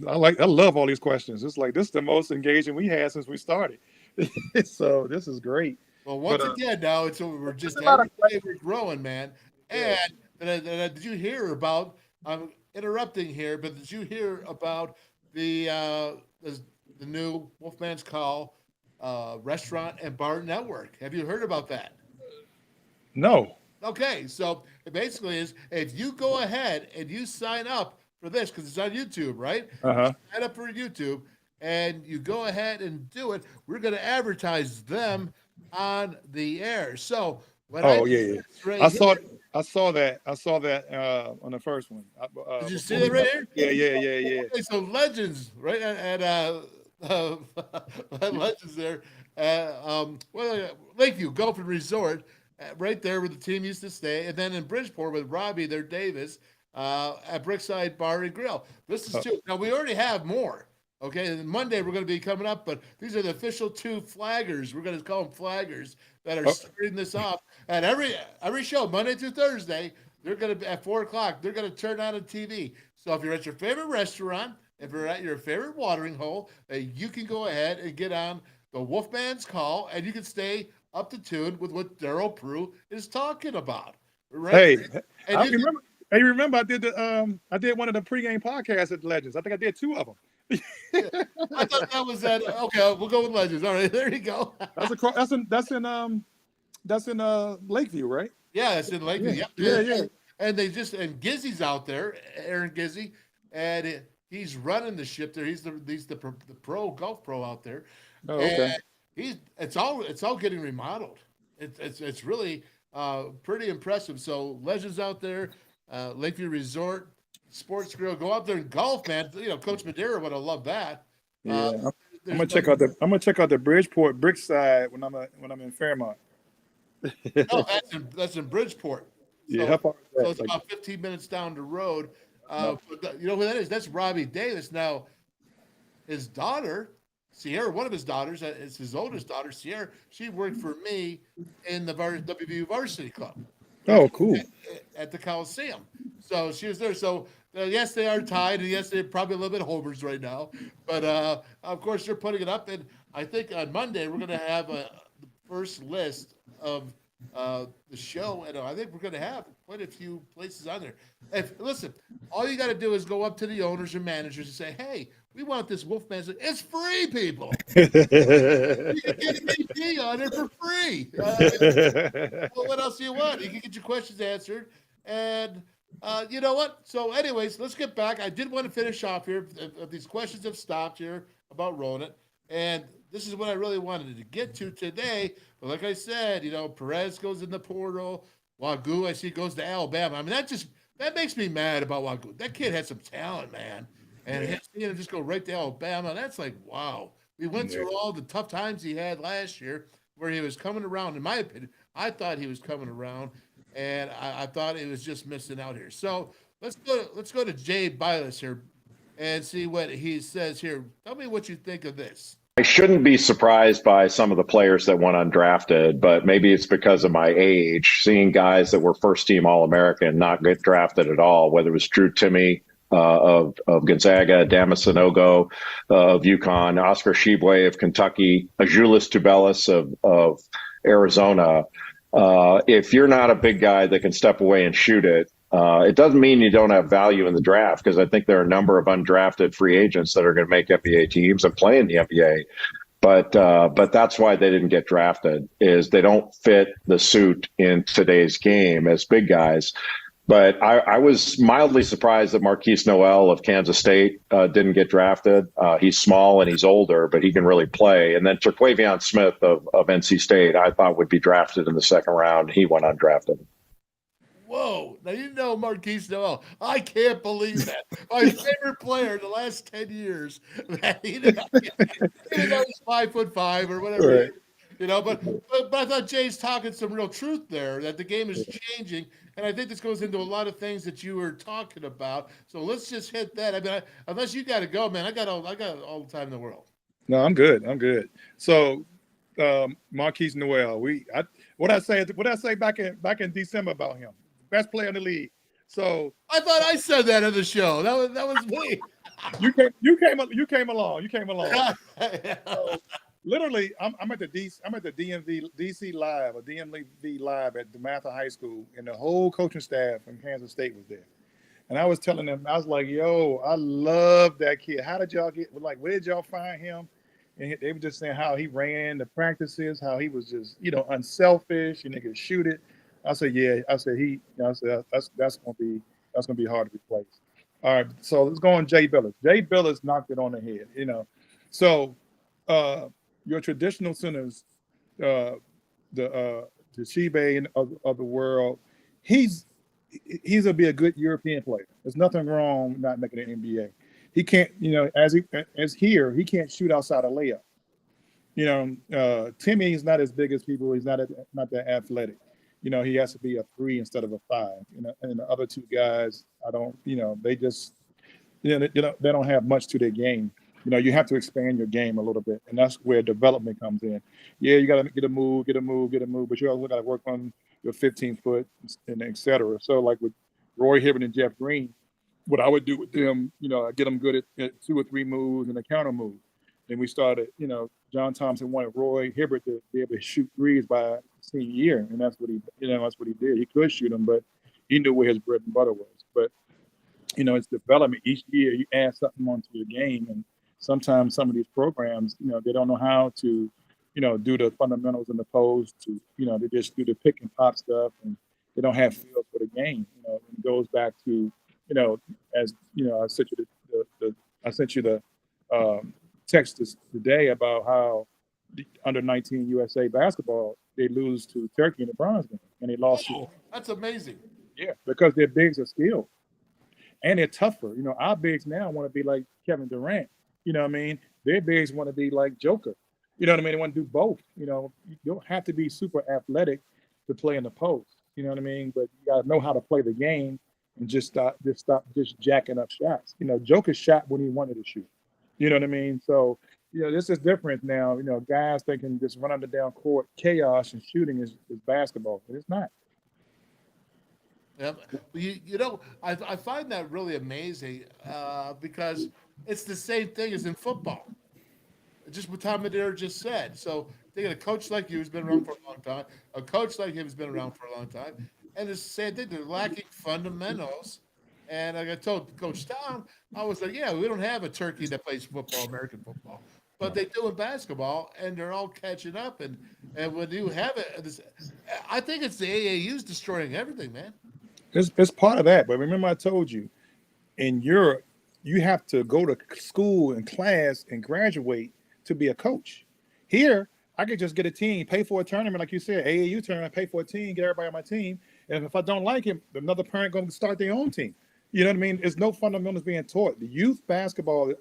I love all these questions. It's like this is the most engaging we had since we started. So this is great. Well, once again, now we're just every day we're growing, man. And did you hear about? I'm interrupting here, but did you hear about the new WolfMan's Call restaurant and bar network? Have you heard about that? No. Okay, so it basically is if you go ahead and you sign up for this because it's on YouTube, right? Sign up for YouTube and you go ahead and do it. We're going to advertise them on the air. So when I saw that on the first one. Did you see that right here? Yeah. Okay, so Legends, right at Legends there, Lakeview Golf and Resort, right there where the team used to stay, and then in Bridgeport with Robbie, their Davis. At Brickside Bar and Grill. This is 2. Now, we already have more. Okay, and Monday we're going to be coming up, but these are the official 2 flaggers. We're going to call them flaggers that are starting this off. And every show, Monday through Thursday, they're going to be at 4 o'clock. They're going to turn on a TV. So if you're at your favorite restaurant, if you're at your favorite watering hole, you can go ahead and get on the WolfMan's Call, and you can stay up to tune with what Darryl Prue is talking about. Right? Hey, I remember. Hey, remember I did one of the pregame podcasts at Legends. I think I did 2 of them. I thought that was that. Okay, we'll go with Legends. All right, there you go. That's in Lakeview, right? Yeah, that's in Lakeview. Yeah. And Gizzy's out there, Aaron Gizzy, and he's running the ship there. He's the pro golf pro out there. Oh, okay. And it's all getting remodeled. It's really pretty impressive. So Legends out there. Lakeview Resort, Sports Grill, go out there and golf, man. You know, Coach Madeira would have loved that. Yeah, I'm gonna check out the Bridgeport Brickside when I'm in Fairmont. No, that's in Bridgeport. So, how far is that? So it's about 15 minutes down the road. But you know who that is? That's Robbie Davis. Now, his daughter, Sierra, one of his daughters, it's his oldest daughter, Sierra. She worked for me in the WVU Varsity Club. Oh, cool. At the Coliseum. So she was there. So, yes, they are tied. And, yes, they're probably a little bit homers right now. But, of course, they're putting it up. And I think on Monday we're going to have the first list of the show. And I think we're going to have quite a few places on there. Listen, all you got to do is go up to the owners and managers and say, hey, we want this WolfMan's. It's free, people. You can get an EP on it for free. Well, what else do you want? You can get your questions answered. And you know what? So anyways, let's get back. I did want to finish off here. If these questions have stopped here about rolling it. And this is what I really wanted to get to today. But like I said, you know, Perez goes in the portal. Wagoo, I see, goes to Alabama. I mean, That makes me mad about what that kid had some talent, man. And seeing him just go right to Alabama, that's like, wow. We went through all the tough times he had last year where he was coming around. In my opinion, I thought he was coming around, and I thought he was just missing out here. So let's go to Jay Bilas here and see what he says here. Tell me what you think of this. I shouldn't be surprised by some of the players that went undrafted, but maybe it's because of my age. Seeing guys that were first team All-American not get drafted at all, whether it was Drew Timme of Gonzaga, Damascenogo of UConn, Oscar Tshiebwe of Kentucky, Azuolas Tubelis of Arizona. If you're not a big guy that can step away and shoot it, it doesn't mean you don't have value in the draft, because I think there are a number of undrafted free agents that are going to make NBA teams and play in the NBA. But that's why they didn't get drafted, is they don't fit the suit in today's game as big guys. But I was mildly surprised that Marquise Noel of Kansas State didn't get drafted. He's small and he's older, but he can really play. And then Terquavion Smith of NC State, I thought would be drafted in the second round. He went undrafted. Whoa. Now, you know Marquise Noel. I can't believe that. My favorite player in the last 10 years. That he did not get, even though he's 5'5" or whatever. Right. You know, but I thought Jay's talking some real truth there, that the game is changing. And I think this goes into a lot of things that you were talking about. So let's just hit that. I mean, unless you got to go, man, I got all the time in the world. No, I'm good. So, Marquise Noel, what I say back in December about him, best player in the league. So I thought I said that in the show. That was me. you came along. So, literally, I'm at the DC Live, or DMV Live at DeMatha High School, and the whole coaching staff from Kansas State was there. And I was telling them, I was like, "Yo, I love that kid. How did y'all where did y'all find him?" And they were just saying how he ran the practices, how he was just, unselfish and he could shoot it. I said, yeah. I said that's gonna be hard to replace. All right, so let's go on Jay Bilas. Jay Bilas knocked it on the head, So your traditional centers, the Tshiebwe of the world, he's gonna be a good European player. There's nothing wrong with not making an NBA. He can't, as here, he can't shoot outside a layup. Timme is not as big as people. He's not that athletic. He has to be a 3 instead of a 5. And the other two guys, they just, they don't have much to their game. You have to expand your game a little bit, and that's where development comes in. Yeah, you got to get a move, but you also got to work on your 15-foot and et cetera. So like with Roy Hibbert and Jeff Green, what I would do with them, I get them good at 2 or 3 moves and a counter move. Then we started, John Thompson wanted Roy Hibbert to be able to shoot threes by senior year, and that's what he did. He could shoot them, but he knew where his bread and butter was. But it's development. Each year you add something onto your game, and sometimes some of these programs, they don't know how to, do the fundamentals in the post. They just do the pick and pop stuff, and they don't have feel for the game. It goes back to, as I sent you the text today about how the under 19 USA basketball, they lose to Turkey in the bronze game, and they lost. Oh, that's amazing. Yeah, because their bigs are skilled and they're tougher. Our bigs now want to be like Kevin Durant. Their bigs want to be like Joker. They want to do both. You don't have to be super athletic to play in the post. But you got to know how to play the game and just stop jacking up shots. Joker shot when he wanted to shoot. So, this is different now. Guys that can just run on the down court, chaos and shooting is basketball, but it's not. Yeah, I find that really amazing because it's the same thing as in football. Just what Tom Madeira just said. So they got a coach like you who's been around for a long time, a coach like him who's been around for a long time, and it's the same thing. They're lacking fundamentals. And like I told Coach Tom, I was like, yeah, we don't have a turkey that plays football, American football, but they do in basketball, and they're all catching up. And when you have it, I think it's the AAU's destroying everything, man. It's part of that. But remember I told you, in Europe, you have to go to school and class and graduate to be a coach. Here, I could just get a team, pay for a tournament, like you said, AAU tournament, pay for a team, get everybody on my team, And if I don't like him, another parent going to start their own team. You know what I mean? There's no fundamentals being taught. The youth basketball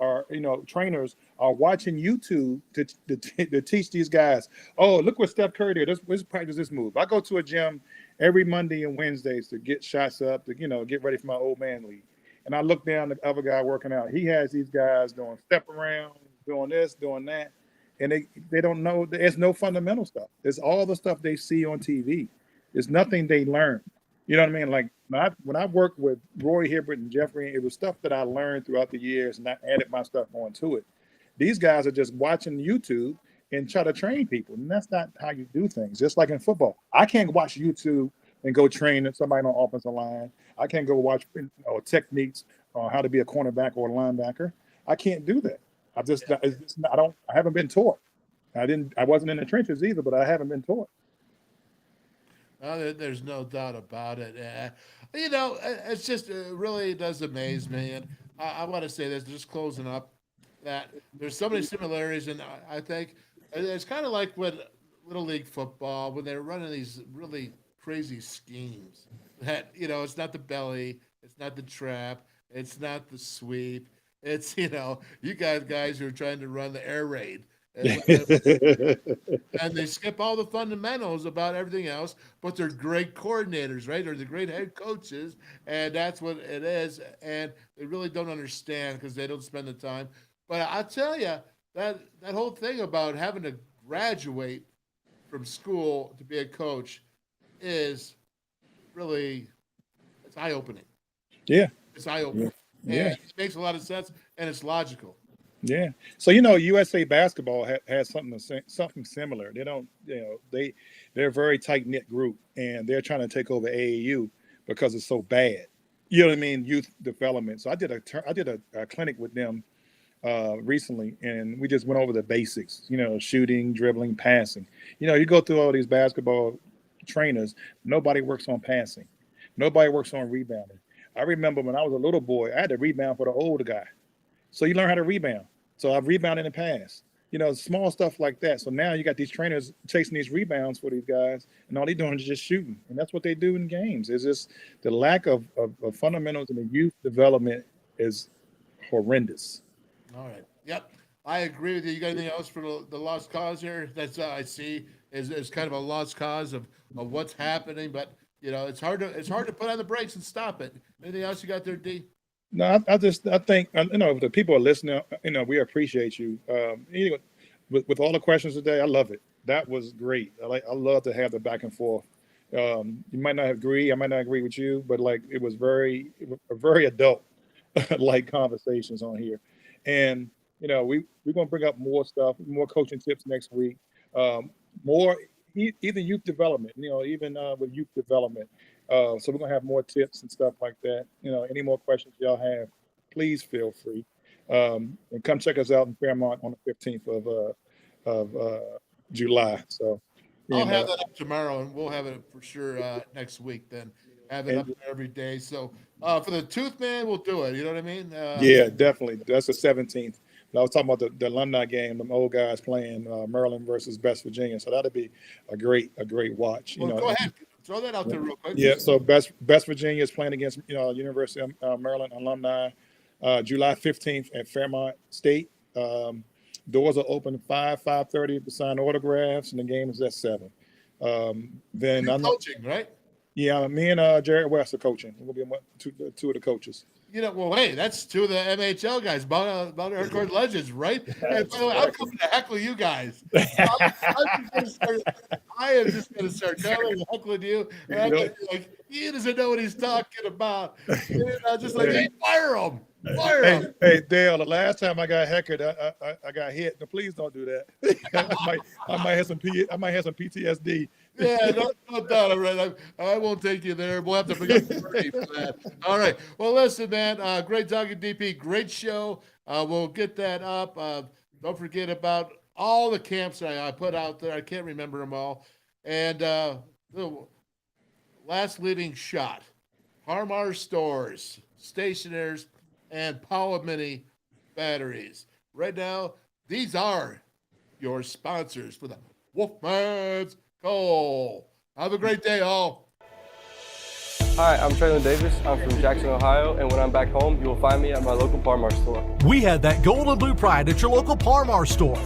trainers are watching YouTube to teach these guys. Oh, look what Steph Curry did. Let's practice this move. I go to a gym every Monday and Wednesdays to get shots up, to get ready for my old man league. And I look down the other guy working out. He has these guys doing step around, doing this, doing that. And they don't know. There's no fundamental stuff. It's all the stuff they see on TV. It's nothing they learn. You know what I mean? Like when I worked with Roy Hibbert and Jeffrey, it was stuff that I learned throughout the years, and I added my stuff onto it. These guys are just watching YouTube and try to train people, and that's not how you do things. Just like in football, I can't watch YouTube and go train somebody on the offensive line. I can't go watch techniques on how to be a cornerback or a linebacker. I can't do that. I haven't been taught. I wasn't in the trenches either, but I haven't been taught. There's no doubt about it. It's just it really does amaze me. And I want to say this, just closing up, that there's so many similarities. And I think it's kind of like when Little League football, when they're running these really crazy schemes that, it's not the belly, it's not the trap, it's not the sweep. It's, you guys who are trying to run the air raid. And they skip all the fundamentals about everything else, but they're great coordinators, right? Or they're great head coaches, and that's what it is. And they really don't understand because they don't spend the time. But I'll tell you, that whole thing about having to graduate from school to be a coach is really, it's eye-opening. Yeah. It's eye-opening. Yeah. And it makes a lot of sense, and it's logical. Yeah. So, USA basketball has something similar. They don't, they're a very tight knit group, and they're trying to take over AAU because it's so bad. You know what I mean? Youth development. So I did a clinic with them recently, and we just went over the basics, shooting, dribbling, passing. You go through all these basketball trainers, nobody works on passing. Nobody works on rebounding. I remember when I was a little boy, I had to rebound for the older guy. So you learn how to rebound. So I've rebounded in the past, small stuff like that. So now you got these trainers chasing these rebounds for these guys, and all they're doing is just shooting. And that's what they do in games. It's just the lack of fundamentals in the youth development is horrendous. All right. Yep. I agree with you. You got anything else for the lost cause here? That's I see is kind of a lost cause of what's happening, but it's hard to put on the brakes and stop it. Anything else you got there, D? No, I think if the people are listening, we appreciate you. With all the questions today, I love it. That was great. I love to have the back and forth. You might not agree, I might not agree with you, but it was very adult like conversations on here. And we're gonna bring up more stuff, more coaching tips next week. More even youth development, even with youth development. So we're gonna have more tips and stuff like that. Any more questions y'all have, please feel free. And come check us out in Fairmont on the 15th of July. So I'll have that up tomorrow, and we'll have it for sure next week. Then have it up there every day. So for the Tooth Man, we'll do it. You know what I mean? Yeah, definitely. That's the 17th. I was talking about the alumni game, them old guys playing Maryland versus West Virginia. So that'll be a great watch. Well, go ahead. Throw that out there real quick. Yeah, so West Virginia is playing against University of Maryland alumni July 15th at Fairmont State. Doors are open 5:30 to sign autographs, and the game is at 7. Then I'm coaching, right? Yeah, me and Jared West are coaching. We'll be two of the coaches. Well, hey, that's 2 of the MHL guys, Mountaineer Nation legends, right? And by the way, I'm coming to heckle you guys. I am just going to start heckling you. And I'm gonna be like, he doesn't know what he's talking about. And I'm just like, hey, fire him. Hey, Dale, the last time I got heckled, I got hit. Now, please don't do that. I might have some PTSD. Yeah, no doubt. All right. I won't take you there. We'll have to forget for that. All right. Well, listen, man. Great talking, DP. Great show. We'll get that up. Don't forget about all the camps I put out there. I can't remember them all. And last leading shot. Harmar Stores, Stationers, and Power Mini Batteries. Right now, these are your sponsors for the WolfMan's Goal. Have a great day, all. Hi, I'm Traylon Davis. I'm from Jackson, Ohio, and when I'm back home, you will find me at my local Par-Mar store. We have that gold and blue pride at your local Par-Mar store.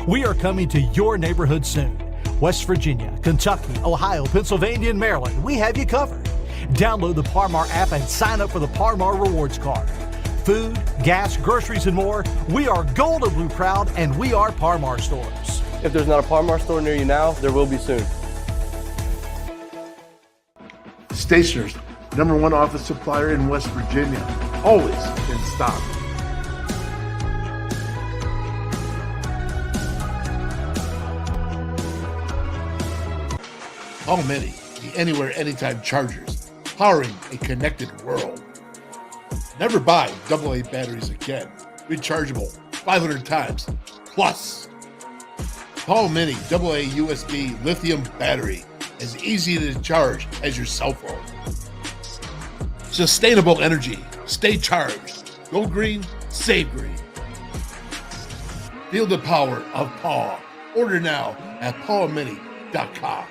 We are coming to your neighborhood soon. West Virginia, Kentucky, Ohio, Pennsylvania, and Maryland, we have you covered. Download the Par-Mar app and sign up for the Par-Mar Rewards Card. Food, gas, groceries, and more, we are gold and blue proud, and we are Par-Mar stores. If there's not a Par-Mar store near you now, there will be soon. Stationers, #1 office supplier in West Virginia. Always in stock. All many, the anywhere, anytime chargers, powering a connected world. Never buy AA batteries again. Rechargeable 500 times plus. Paul Mini AA USB lithium battery, as easy to charge as your cell phone. Sustainable energy. Stay charged. Go green, save green. Feel the power of Paul. Order now at paulmini.com.